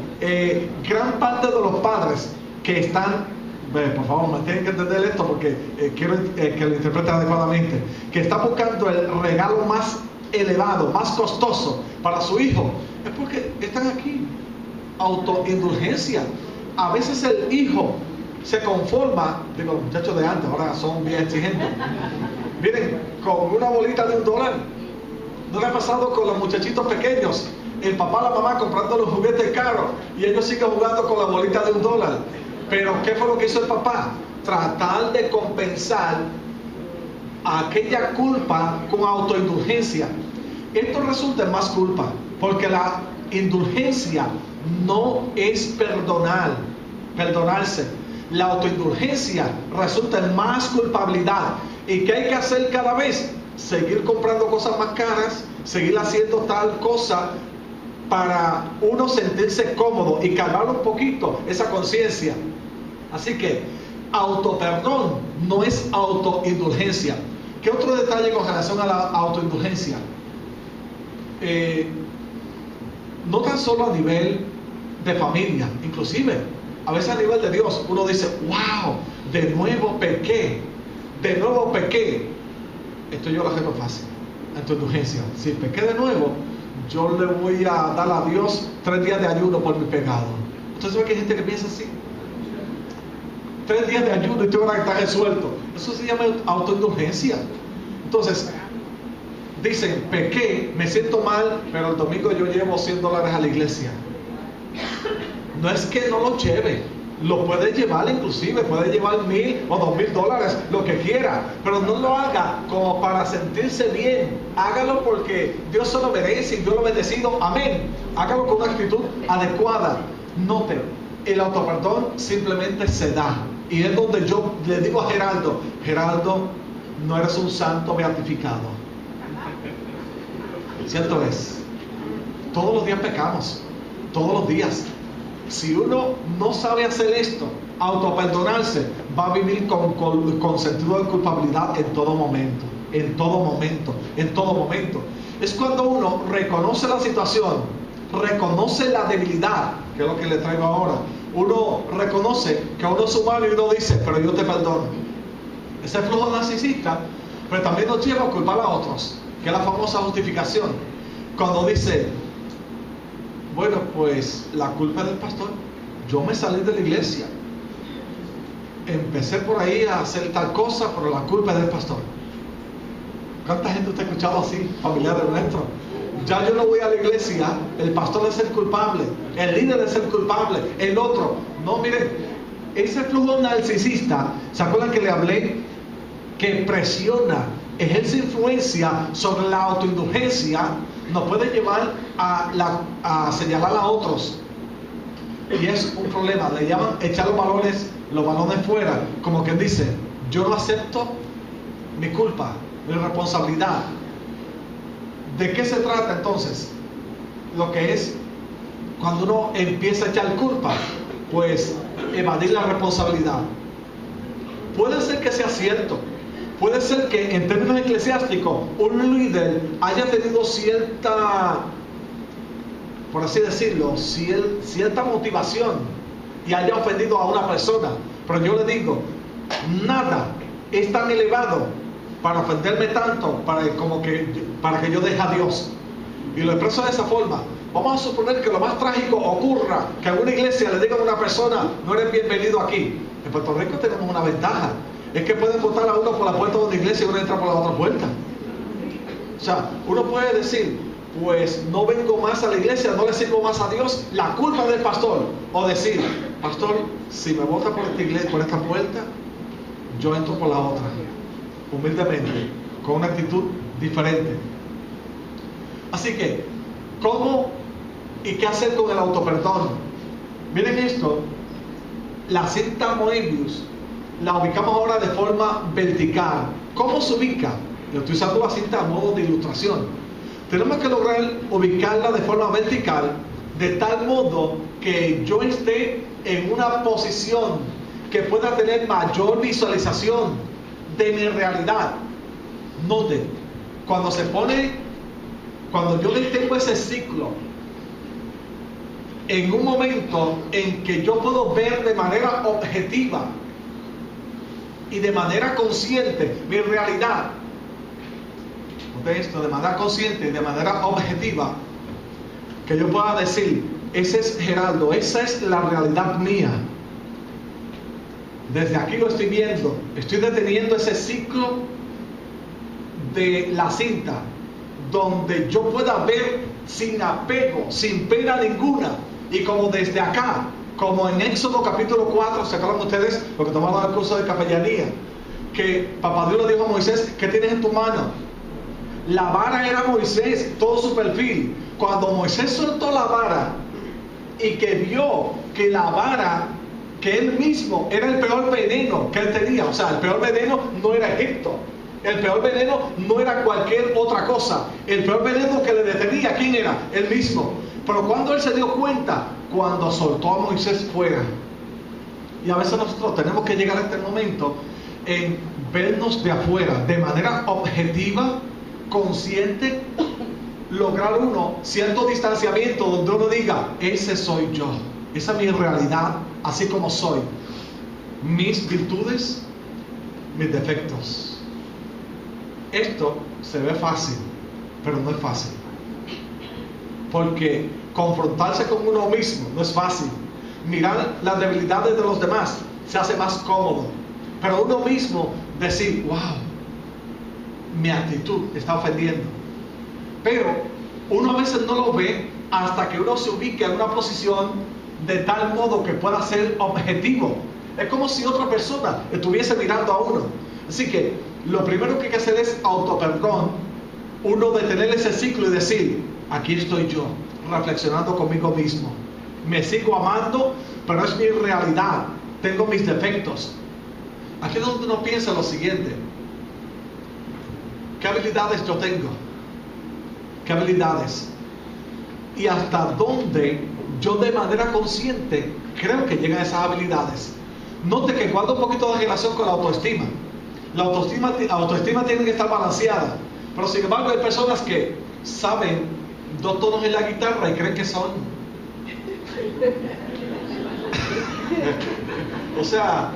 gran parte de los padres que están, por favor, me tienen que entender esto porque quiero que lo interpreten adecuadamente, que están buscando el regalo más elevado, más costoso para su hijo, es porque están aquí. Autoindulgencia. A veces el hijo se conforma, digo, los muchachos de antes ahora son bien exigentes, miren, con una bolita de $1. ¿No le ha pasado con los muchachitos pequeños? El papá, la mamá comprando los juguetes caros y ellos siguen jugando con la bolita de $1. Pero ¿qué fue lo que hizo el papá? Tratar de compensar aquella culpa con autoindulgencia. Esto resulta en más culpa, porque la indulgencia no es perdonarse. La autoindulgencia resulta en más culpabilidad. ¿Y qué hay que hacer cada vez? Seguir comprando cosas más caras, seguir haciendo tal cosa para uno sentirse cómodo y calmar un poquito esa conciencia. Así que autoperdón no es autoindulgencia. ¿Qué otro detalle con relación a la autoindulgencia? No tan solo a nivel de familia, inclusive a veces a nivel de Dios, uno dice, wow, de nuevo pequé. Esto yo lo hago fácil, autoindulgencia. Si pequé de nuevo, yo le voy a dar a Dios 3 días de ayuno por mi pecado. ¿Usted sabe que hay gente que piensa así? 3 días de ayuno y tengo que estar resuelto. Eso se llama autoindulgencia. Entonces, dicen, pequé, me siento mal, pero el domingo yo llevo $100 a la iglesia. No es que no lo lleve, lo puede llevar, inclusive puede llevar $1,000 o $2,000, lo que quiera, pero no lo haga como para sentirse bien. Hágalo porque Dios se lo merece y Dios lo ha bendecido. Amén. Hágalo con una actitud adecuada. Note, el autoperdón simplemente se da. Y es donde yo le digo a Geraldo, no eres un santo beatificado. Cierto es. Todos los días pecamos. Todos los días. Si uno no sabe hacer esto, autoperdonarse, va a vivir con sentido de culpabilidad en todo momento. Es cuando uno reconoce la situación, reconoce la debilidad, que es lo que le traigo ahora. Uno reconoce que uno es humano y uno dice, pero yo te perdono. Ese flujo narcisista, pero también nos lleva a culpar a otros, que es la famosa justificación. Cuando dice, bueno, pues la culpa es del pastor. Yo me salí de la iglesia, empecé por ahí a hacer tal cosa, pero la culpa es del pastor. ¿Cuánta gente usted ha escuchado así, familiares nuestros? Ya yo no voy a la iglesia, el pastor es el culpable, el líder es el culpable, el otro. No, miren, ese flujo narcisista, ¿se acuerdan que le hablé? Que presiona, ejerce influencia sobre la autoindulgencia, nos puede llevar a señalar a otros. Y es un problema, le llaman echar los balones fuera, como quien dice, yo no acepto mi culpa, mi responsabilidad. ¿De qué se trata entonces? Lo que es cuando uno empieza a echar culpa, pues evadir la responsabilidad. Puede ser que sea cierto, puede ser que en términos eclesiásticos un líder haya tenido cierta, por así decirlo, cierta motivación y haya ofendido a una persona. Pero yo le digo, nada es tan elevado para ofenderme tanto para que yo deje a Dios. Y lo expreso de esa forma. Vamos a suponer que lo más trágico ocurra, que en una iglesia le digan a una persona, no eres bienvenido aquí. En Puerto Rico tenemos una ventaja, es que pueden botar a uno por la puerta de una iglesia y uno entra por la otra puerta. O sea, uno puede decir, pues no vengo más a la iglesia, no le sirvo más a Dios, la culpa del pastor. O decir, pastor, si me bota por esta iglesia, por esta puerta, yo entro por la otra, humildemente, con una actitud diferente. Así que, ¿cómo y qué hacer con el autoperdón? Miren esto, la cinta Moebius la ubicamos ahora de forma vertical. ¿Cómo se ubica? Yo estoy usando la cinta a modo de ilustración. Tenemos que lograr ubicarla de forma vertical, de tal modo que yo esté en una posición que pueda tener mayor visualización de mi realidad. Noten, cuando yo detengo ese ciclo, en un momento en que yo puedo ver de manera objetiva y de manera consciente mi realidad, de manera consciente y de manera objetiva, que yo pueda decir, ese es Geraldo, esa es la realidad mía. Desde aquí lo estoy viendo, estoy deteniendo ese ciclo de la cinta, donde yo pueda ver sin apego, sin pena ninguna, y como desde acá, como en Éxodo capítulo 4, ¿se acuerdan ustedes? Lo que tomaron el curso de capellanía, que Papá Dios le dijo a Moisés, ¿qué tienes en tu mano? La vara era Moisés, todo su perfil. Cuando Moisés soltó la vara y que vio que la vara, que él mismo era el peor veneno que él tenía, o sea, el peor veneno no era Egipto, el peor veneno no era cualquier otra cosa, el peor veneno que le detenía, ¿quién era? Él mismo. Pero cuando él se dio cuenta, cuando soltó a Moisés fuera. Y a veces nosotros tenemos que llegar a este momento en vernos de afuera, de manera objetiva, consciente, lograr uno cierto distanciamiento donde uno diga, ese soy yo, esa es mi realidad, así como soy, mis virtudes, mis defectos. Esto se ve fácil, pero no es fácil, porque confrontarse con uno mismo no es fácil. Mirar las debilidades de los demás se hace más cómodo, pero uno mismo decir, wow, mi actitud está ofendiendo. Pero uno a veces no lo ve hasta que uno se ubique en una posición de tal modo que pueda ser objetivo. Es como si otra persona estuviese mirando a uno. Así que lo primero que hay que hacer es autoperdón. Uno detener ese ciclo y decir, aquí estoy yo, reflexionando conmigo mismo. Me sigo amando, pero es mi realidad. Tengo mis defectos. Aquí es donde uno piensa lo siguiente. ¿Qué habilidades yo tengo? ¿Qué habilidades? Y hasta dónde yo de manera consciente creo que llegan esas habilidades. Note que guarda un poquito de relación con la autoestima. La autoestima tiene que estar balanceada. Pero sin embargo hay personas que saben 2 tonos en la guitarra y creen que son. O sea,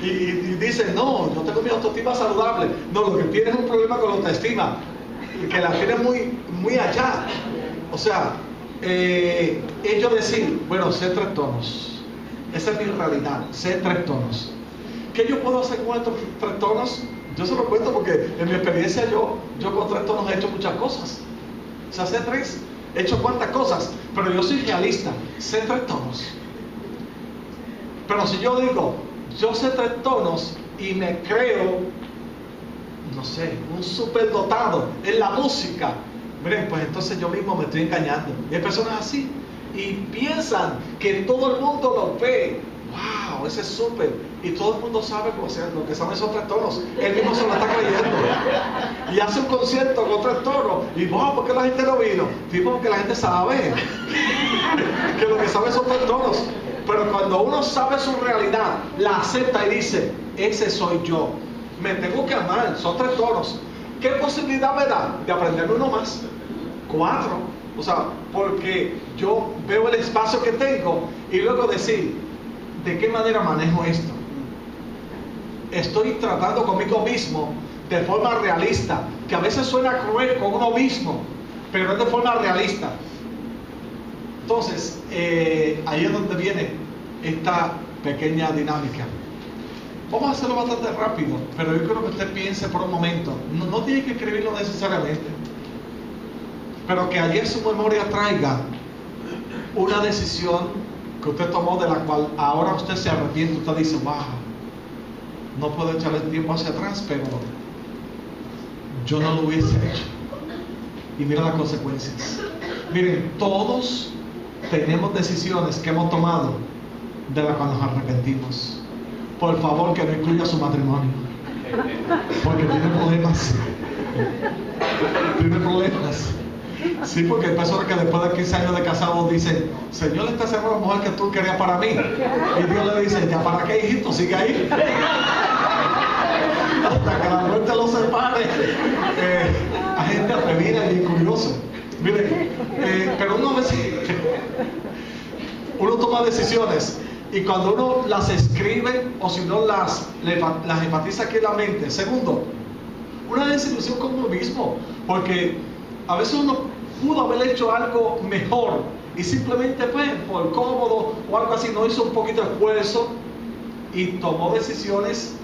y dicen, no, yo tengo mi autoestima saludable. No, lo que tienes es un problema con la autoestima, que la tienes muy allá. O sea, ellos decir, bueno, sé 3 tonos. Esa es mi realidad, sé 3 tonos. ¿Qué yo puedo hacer con estos 3 tonos? Yo se lo cuento porque en mi experiencia yo con 3 tonos he hecho muchas cosas. O sea, sé 3, he hecho cuantas cosas, pero yo soy realista, sé 3 tonos. Pero si yo digo, yo sé 3 tonos y me creo, no sé, un superdotado en la música, miren, pues entonces yo mismo me estoy engañando. Y hay personas así y piensan que todo el mundo lo ve. Wow, ese es súper. Y todo el mundo sabe lo que son esos 3 tonos. Él mismo se lo está creyendo. Y hace un concierto con 3 tonos. Y wow, ¿por qué la gente no vino? Sí, porque la gente sabe que lo que sabe son 3 tonos. Pero cuando uno sabe su realidad, la acepta y dice, ese soy yo. Me tengo que amar, son 3 tonos. ¿Qué posibilidad me da de aprender uno más? 4. O sea, porque yo veo el espacio que tengo y luego decir, ¿de qué manera manejo esto? Estoy tratando conmigo mismo de forma realista, que a veces suena cruel con uno mismo, pero es de forma realista. Entonces, ahí es donde viene esta pequeña dinámica. Vamos a hacerlo bastante rápido, pero yo quiero que usted piense por un momento. No tiene que escribirlo necesariamente, pero que allí en su memoria traiga una decisión que usted tomó, de la cual ahora usted se arrepiente. Usted dice, wow, no puedo echarle el tiempo hacia atrás, pero yo no lo hubiese hecho. Y mira las consecuencias. Miren, todos tenemos decisiones que hemos tomado de las cuales nos arrepentimos. Por favor, que no incluya su matrimonio, porque tiene problemas. Tiene problemas. Sí, porque hay personas que después de 15 años de casados dicen, Señor, esta será la mujer que tú querías para mí. Y Dios le dice, ¿ya para qué, hijito? Sigue ahí. Hasta que la muerte los separe. Hay gente atrevida y curiosa. Miren, pero uno a veces uno toma decisiones, y cuando uno las escribe, o si no las enfatiza aquí en la mente. Segundo, una desilusión con uno mismo, porque a veces uno pudo haber hecho algo mejor y simplemente pues, por cómodo o algo así, no hizo un poquito de esfuerzo y tomó decisiones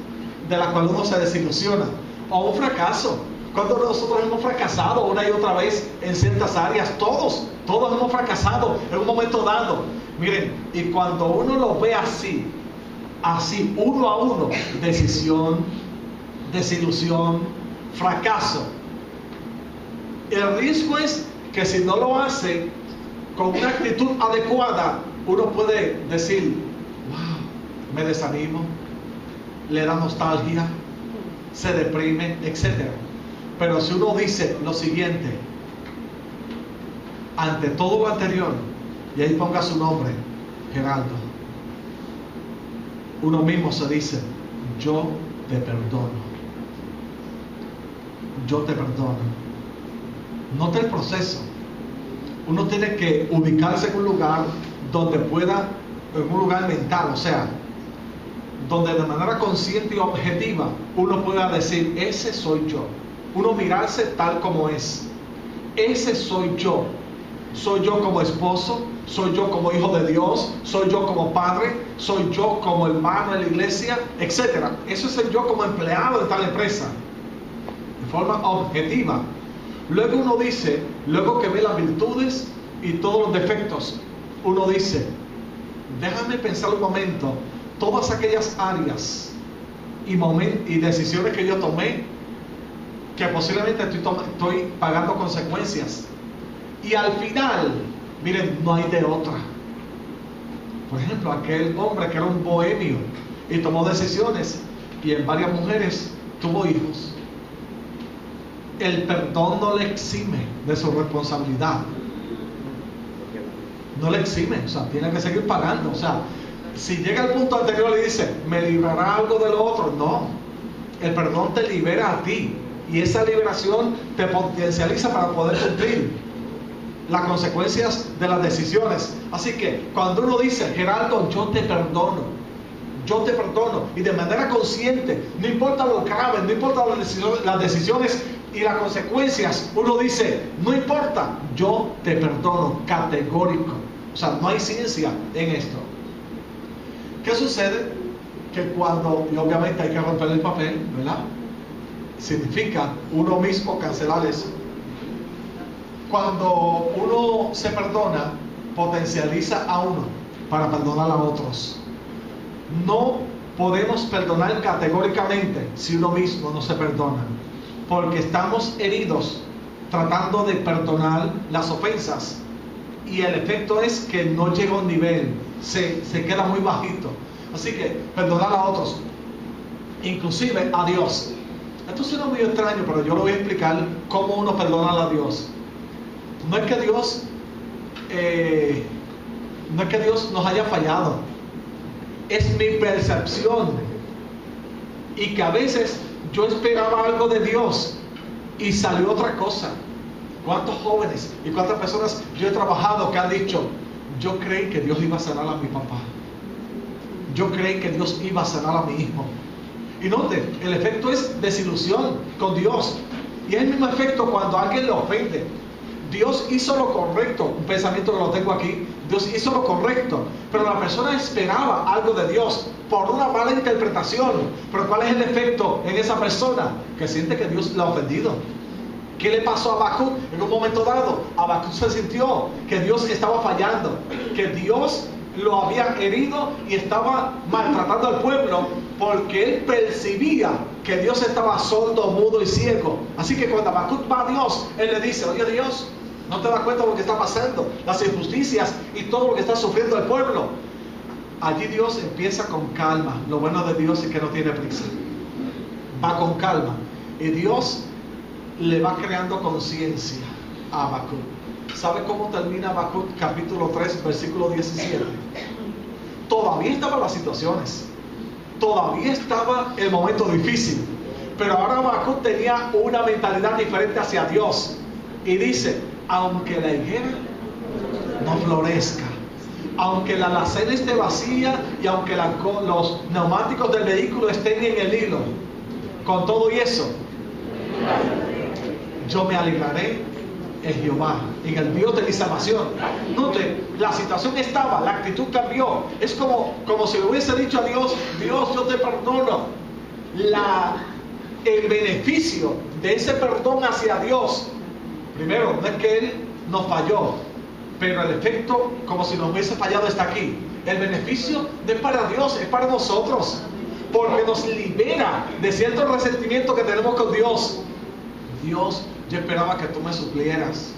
de las cuales uno se desilusiona. O un fracaso, cuando nosotros hemos fracasado una y otra vez en ciertas áreas. Todos hemos fracasado en un momento dado. Miren, y cuando uno lo ve así, uno a uno, decisión, desilusión, fracaso, el riesgo es que si no lo hace con una actitud adecuada, uno puede decir, wow, me desanimo, le da nostalgia, se deprime, etc. Pero si uno dice lo siguiente, ante todo lo anterior, y ahí ponga su nombre, Geraldo, uno mismo se dice, yo te perdono. Yo te perdono. Nota el proceso. Uno tiene que ubicarse en un lugar donde pueda, en un lugar mental, o sea, donde de manera consciente y objetiva uno pueda decir, ese soy yo. Uno mirarse tal como es. Ese soy yo. Soy yo como esposo, soy yo como hijo de Dios, soy yo como padre, soy yo como hermano en la iglesia, etc. Eso es el yo como empleado de tal empresa, de forma objetiva. Luego uno dice, luego que ve las virtudes y todos los defectos, uno dice, déjame pensar un momento, todas aquellas áreas y decisiones que yo tomé, que posiblemente estoy pagando consecuencias. Y al final, miren, no hay de otra. Por ejemplo, aquel hombre que era un bohemio y tomó decisiones y en varias mujeres tuvo hijos. El perdón no le exime de su responsabilidad. No le exime, o sea, tiene que seguir pagando. O sea, si llega al punto anterior y dice, me librará algo de lo otro, no. El perdón te libera a ti y esa liberación te potencializa para poder cumplir las consecuencias de las decisiones. Así que cuando uno dice, Geraldo, yo te perdono, y de manera consciente, no importa lo grave, no importa las decisiones y las consecuencias, uno dice, no importa, yo te perdono, categórico. O sea, no hay ciencia en esto. ¿Qué sucede? Que cuando, y obviamente hay que romper el papel, ¿verdad? Significa uno mismo cancelar eso. Cuando uno se perdona, potencializa a uno para perdonar a otros. No podemos perdonar categóricamente si uno mismo no se perdona, porque estamos heridos tratando de perdonar las ofensas y el efecto es que no llega a un nivel, se queda muy bajito. Así que perdonar a otros, inclusive a Dios. Esto suena muy extraño, pero yo lo voy a explicar cómo uno perdona a Dios. No es que Dios nos haya fallado, es mi percepción, y que a veces yo esperaba algo de Dios y salió otra cosa. ¿Cuántos jóvenes y cuántas personas yo he trabajado que han dicho, yo creí que Dios iba a sanar a mi papá, yo creí que Dios iba a sanar a mi hijo. Y note, el efecto es desilusión con Dios. Y es el mismo efecto cuando alguien le ofende. Dios hizo lo correcto, un pensamiento que lo tengo aquí, Dios hizo lo correcto, pero la persona esperaba algo de Dios por una mala interpretación. Pero ¿cuál es el efecto en esa persona? Que siente que Dios la ha ofendido. ¿Qué le pasó a Habacuc? En un momento dado, Habacuc se sintió que Dios estaba fallando, que Dios lo había herido y estaba maltratando al pueblo, porque él percibía que Dios estaba sordo, mudo y ciego. Así que cuando Habacuc va a Dios, él le dice: oye Dios, ¿no te das cuenta de lo que está pasando? Las injusticias y todo lo que está sufriendo el pueblo. Allí Dios empieza con calma. Lo bueno de Dios es que no tiene prisa. Va con calma. Y Dios le va creando conciencia a Habacuc. ¿Sabe cómo termina Habacuc capítulo 3, versículo 17? Todavía estaban las situaciones. Todavía estaba el momento difícil. Pero ahora Habacuc tenía una mentalidad diferente hacia Dios. Y dice: aunque la higuera no florezca, aunque la alacena esté vacía y aunque los neumáticos del vehículo estén en el hilo, con todo y eso, yo me alegraré en Jehová, en el Dios de mi salvación. Note, la situación estaba, la actitud cambió. Es como si le hubiese dicho a Dios: Dios, yo te perdono. El beneficio de ese perdón hacia Dios, primero, no es que Él nos falló, pero el efecto, como si nos hubiese fallado, está aquí. El beneficio no es para Dios, es para nosotros, porque nos libera de cierto resentimiento que tenemos con Dios. Dios, yo esperaba que tú me suplieras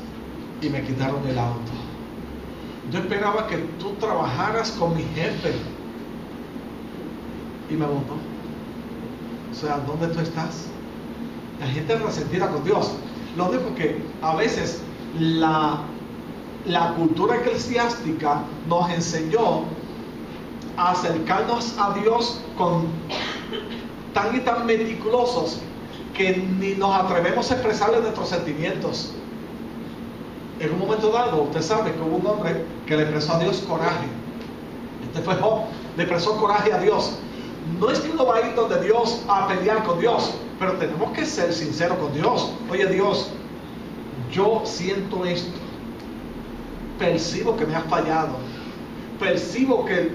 y me quitaron el auto. Yo esperaba que tú trabajaras con mi jefe y me botó. O sea, ¿dónde tú estás? La gente es resentida con Dios. Lo único que a veces la cultura eclesiástica nos enseñó a acercarnos a Dios tan y tan meticulosos que ni nos atrevemos a expresarle nuestros sentimientos. En un momento dado, usted sabe que hubo un hombre que le expresó a Dios coraje. Este fue Job, le expresó coraje a Dios. No es que uno va a ir donde Dios a pelear con Dios, pero tenemos que ser sinceros con Dios. Oye Dios, yo siento esto, percibo que me has fallado, percibo que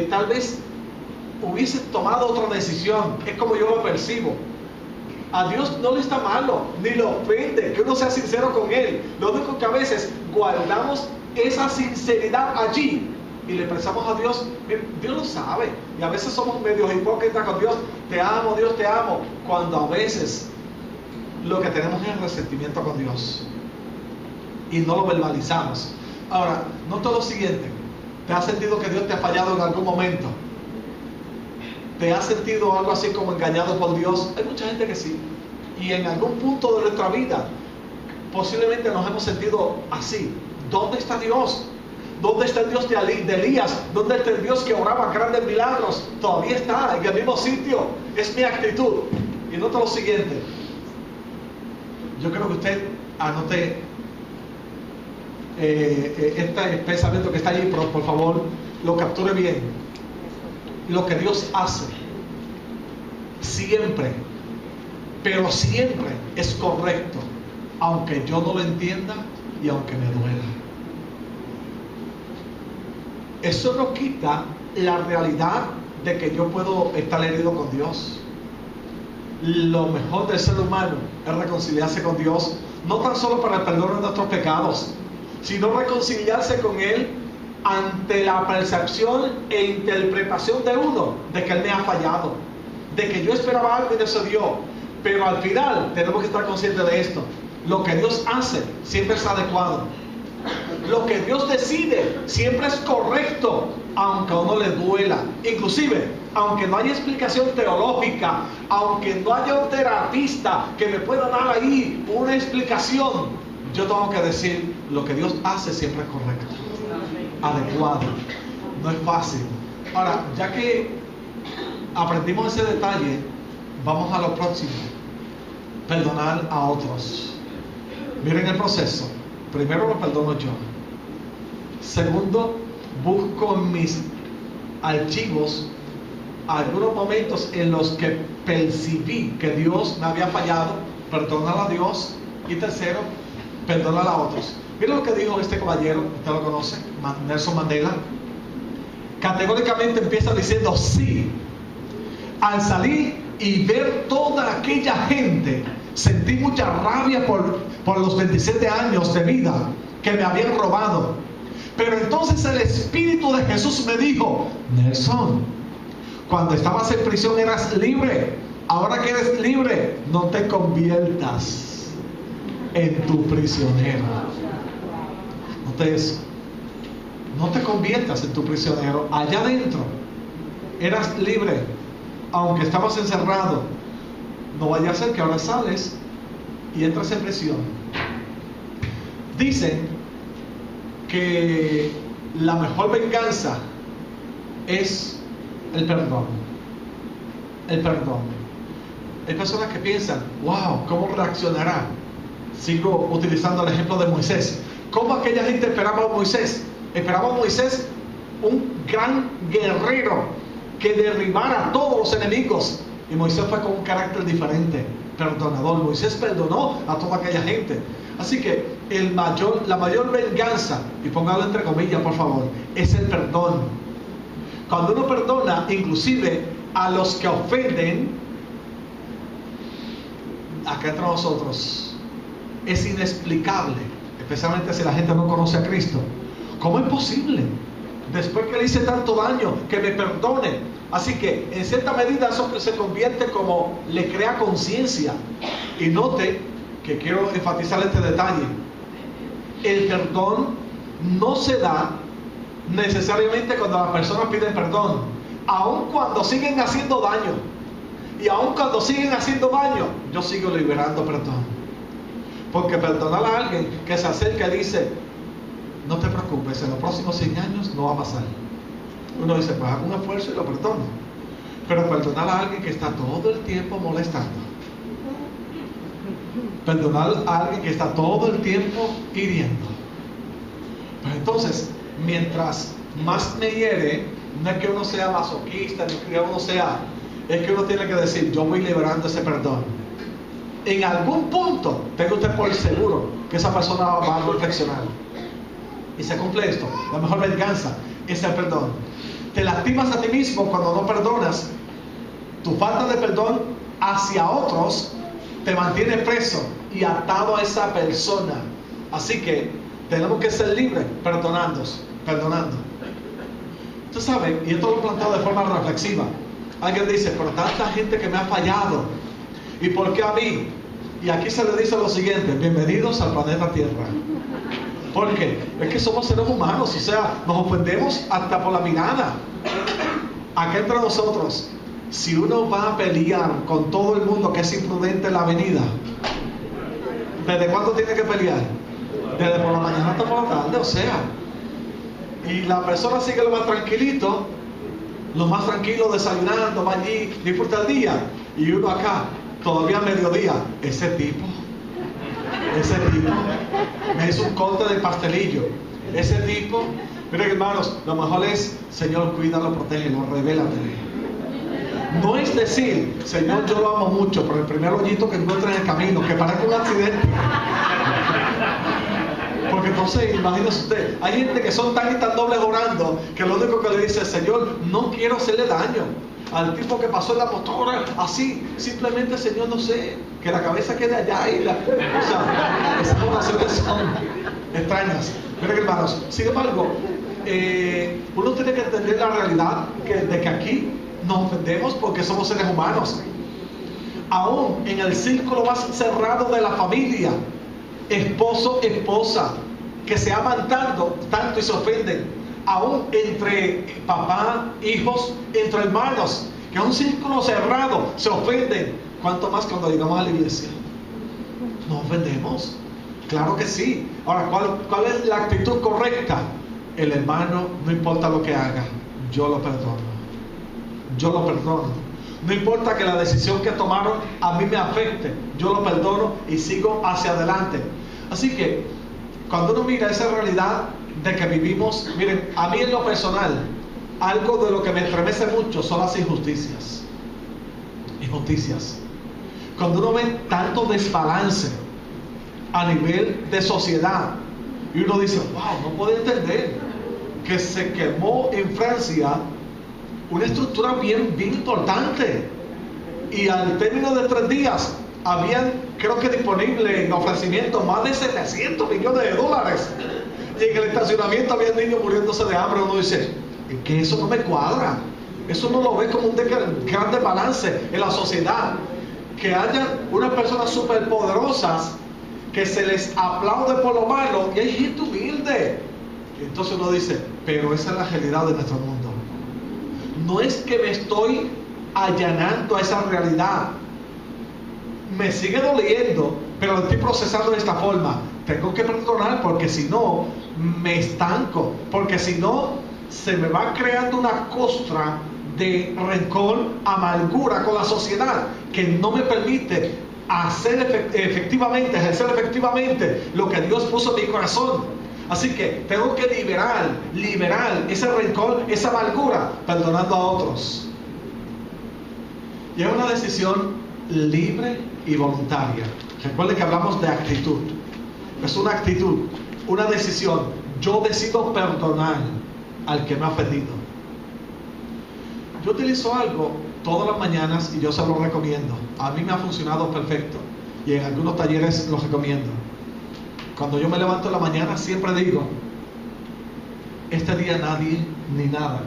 tal vez hubiese tomado otra decisión, es como yo lo percibo. A Dios no le está malo, ni le ofende que uno sea sincero con Él. Lo único que a veces guardamos esa sinceridad allí y le expresamos a Dios. Dios lo sabe, y a veces somos medio hipócritas con Dios. Te amo, Dios, te amo, cuando a veces lo que tenemos es resentimiento con Dios y no lo verbalizamos. Ahora, nota lo siguiente: ¿te has sentido que Dios te ha fallado en algún momento? ¿Te has sentido algo así como engañado por Dios? Hay mucha gente que sí. Y en algún punto de nuestra vida posiblemente nos hemos sentido así. ¿Dónde está Dios? ¿Dónde está el Dios de Elías? ¿Dónde está el Dios que obraba grandes milagros? Todavía está en el mismo sitio. Es mi actitud. Y nota lo siguiente: yo creo que usted anote este pensamiento que está allí, pero por favor lo capture bien. Lo que Dios hace siempre, pero siempre es correcto, aunque yo no lo entienda y aunque me duela. Eso no quita la realidad de que yo puedo estar herido con Dios. Lo mejor del ser humano es reconciliarse con Dios, no tan solo para el perdón de nuestros pecados, sino reconciliarse con Él ante la percepción e interpretación de uno de que Él me ha fallado, de que yo esperaba algo y no se dio. Pero al final tenemos que estar conscientes de esto: lo que Dios hace siempre es adecuado, lo que Dios decide siempre es correcto, aunque a uno le duela. Inclusive, aunque no haya explicación teológica, aunque no haya un terapista que me pueda dar ahí una explicación, yo tengo que decir: lo que Dios hace siempre es correcto, adecuado. No es fácil. Ahora, ya que aprendimos ese detalle, vamos a lo próximo: perdonar a otros. Miren el proceso. Primero lo perdono yo. Segundo, busco en mis archivos algunos momentos en los que percibí que Dios me había fallado, perdonar a Dios, y tercero, perdonar a otros. Mira lo que dijo este caballero, usted lo conoce, Nelson Mandela. Categóricamente empieza diciendo sí. Al salir y ver toda aquella gente, sentí mucha rabia por los 27 años de vida que me habían robado. Pero entonces el Espíritu de Jesús me dijo: Nelson, cuando estabas en prisión eras libre. Ahora que eres libre, no te conviertas en tu prisionero. Note eso. No te conviertas en tu prisionero. Allá adentro eras libre, aunque estabas encerrado. No vaya a ser que ahora sales y entras en prisión. Dicen que la mejor venganza es el perdón. El perdón. Hay personas que piensan: wow, ¿cómo reaccionará? Sigo utilizando el ejemplo de Moisés. ¿Cómo aquella gente esperaba a Moisés? Esperaba a Moisés, un gran guerrero que derribara a todos los enemigos. Y Moisés fue con un carácter diferente, perdonador. Moisés perdonó a toda aquella gente. Así que la mayor venganza, y póngalo entre comillas por favor, es el perdón. Cuando uno perdona, inclusive a los que ofenden, acá entre nosotros, es inexplicable, especialmente si la gente no conoce a Cristo. ¿Cómo es posible? Después que le hice tanto daño, que me perdone. Así que en cierta medida eso se convierte como le crea conciencia. Y note que quiero enfatizar este detalle: el perdón no se da necesariamente cuando las personas piden perdón, aun cuando siguen haciendo daño. Y aun cuando siguen haciendo daño, yo sigo liberando perdón. Porque perdonar a alguien que se acerca y dice: no te preocupes, en los próximos 100 años no va a pasar. Uno dice: pues hago un esfuerzo y lo perdono. Pero perdonar a alguien que está todo el tiempo molestando, perdonar a alguien que está todo el tiempo hiriendo, pues entonces, mientras más me hiere, no es que uno sea masoquista, ni que uno sea, es que uno tiene que decir: yo voy liberando ese perdón. En algún punto, tenga usted por seguro que esa persona va a reflexionar. Y se cumple esto: la mejor venganza es el perdón. Te lastimas a ti mismo cuando no perdonas. Tu falta de perdón hacia otros te mantiene preso y atado a esa persona. Así que tenemos que ser libres perdonando. Usted sabe, y esto lo he planteado de forma reflexiva. Alguien dice: pero tanta gente que me ha fallado, ¿y por qué a mí? Y aquí se le dice lo siguiente: bienvenidos al planeta Tierra. ¿Por qué? Es que somos seres humanos, o sea, nos ofendemos hasta por la mirada. Acá entre nosotros, si uno va a pelear con todo el mundo que es imprudente en la avenida, ¿desde cuándo tiene que pelear? Desde por la mañana hasta por la tarde, o sea. Y la persona sigue lo más tranquilito, desayunando, va allí, disfruta el día. Y uno acá, todavía a mediodía, ese tipo me hizo un corte de pastelillo. Ese tipo, miren hermanos, lo mejor es: Señor, cuídalo, protégelo, revélate. No es decir: Señor, yo lo amo mucho, pero el primer hoyito que encuentre en el camino, que parezca un accidente. Porque entonces, imagínese usted, hay gente que son tan y tan dobles orando, que lo único que le dice: Señor, no quiero hacerle daño al tipo que pasó en la motora, así, simplemente, Señor, no sé, que la cabeza quede allá y o sea, esas oraciones son extrañas. Miren hermanos, sin embargo, uno tiene que entender la realidad de que aquí nos ofendemos porque somos seres humanos. Aún en el círculo más cerrado de la familia, esposo, esposa, que se aman tanto y se ofenden. Aún entre papá, hijos, entre hermanos, que es un círculo cerrado, se ofenden. ¿Cuánto más cuando llegamos a la iglesia? ¿Nos ofendemos? Claro que sí. Ahora, ¿cuál es la actitud correcta? El hermano, no importa lo que haga, yo lo perdono. No importa que la decisión que tomaron a mí me afecte, yo lo perdono y sigo hacia adelante. Así que, cuando uno mira esa realidad de que vivimos, miren, a mí en lo personal, algo de lo que me estremece mucho son las injusticias. Injusticias. Cuando uno ve tanto desbalance a nivel de sociedad, y uno dice, wow, no puedo entender que se quemó en Francia una estructura bien importante, y al término de 3 días habían, creo que disponible en ofrecimiento, más de 700 millones de dólares, y en el estacionamiento había niños muriéndose de hambre. Uno dice, es que eso no me cuadra, eso no lo ve como un gran desbalance en la sociedad, que haya unas personas superpoderosas que se les aplaude por lo malo y hay gente humilde. Y entonces uno dice, pero esa es la realidad de nuestro mundo. No es que me estoy allanando a esa realidad, me sigue doliendo, pero lo estoy procesando de esta forma. Tengo que perdonar, porque si no me estanco, porque si no se me va creando una costra de rencor, amargura con la sociedad, que no me permite hacer efectivamente, ejercer efectivamente lo que Dios puso en mi corazón. Así que tengo que liberar ese rencor, esa amargura, perdonando a otros. Y es una decisión libre y voluntaria. Recuerden que hablamos de actitud. Es una actitud, una decisión. Yo decido perdonar al que me ha ofendido. Yo utilizo algo todas las mañanas y yo se lo recomiendo. A mí me ha funcionado perfecto y en algunos talleres lo recomiendo. Cuando yo me levanto en la mañana siempre digo, este día nadie ni nada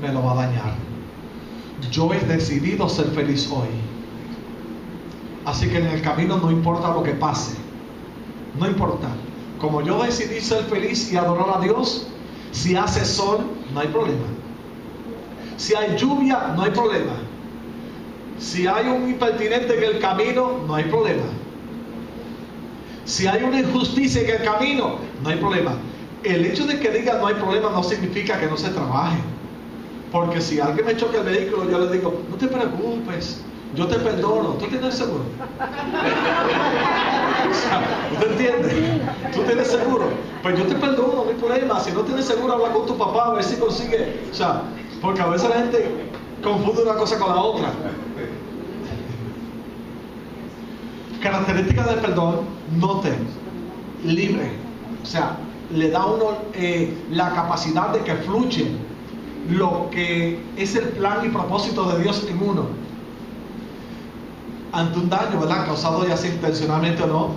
me lo va a dañar. Yo he decidido ser feliz hoy. Así que en el camino no importa lo que pase. No importa. Como yo decidí ser feliz y adorar a Dios, si hace sol, no hay problema. Si hay lluvia, no hay problema. Si hay un impertinente en el camino, no hay problema. Si hay una injusticia en el camino, no hay problema. El hecho de que diga no hay problema no significa que no se trabaje. Porque si alguien me choca el vehículo, yo le digo, no te preocupes, yo te perdono. ¿Tú tienes seguro? O sea, ¿usted entiende? ¿Tú tienes seguro? Pues yo te perdono, no hay problema. Si no tienes seguro, habla con tu papá a ver si consigue. O sea, porque a veces la gente confunde una cosa con la otra. Características del perdón: note, libre. O sea, le da a uno la capacidad de que fluye lo que es el plan y propósito de Dios en uno. Ante un daño, ¿verdad?, causado ya sea intencionalmente o no.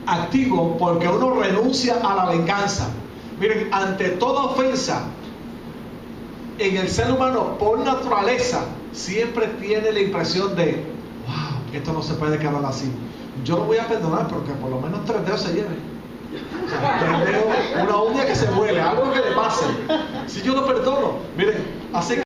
Activo, porque uno renuncia a la venganza. Miren, ante toda ofensa en el ser humano, por naturaleza, siempre tiene la impresión de, wow, esto no se puede quedar así. Yo lo voy a perdonar porque por lo menos 3 dedos se lleven. O sea, 3 dedos, una uña que se vuele, algo que le pase. Si yo lo perdono, miren, así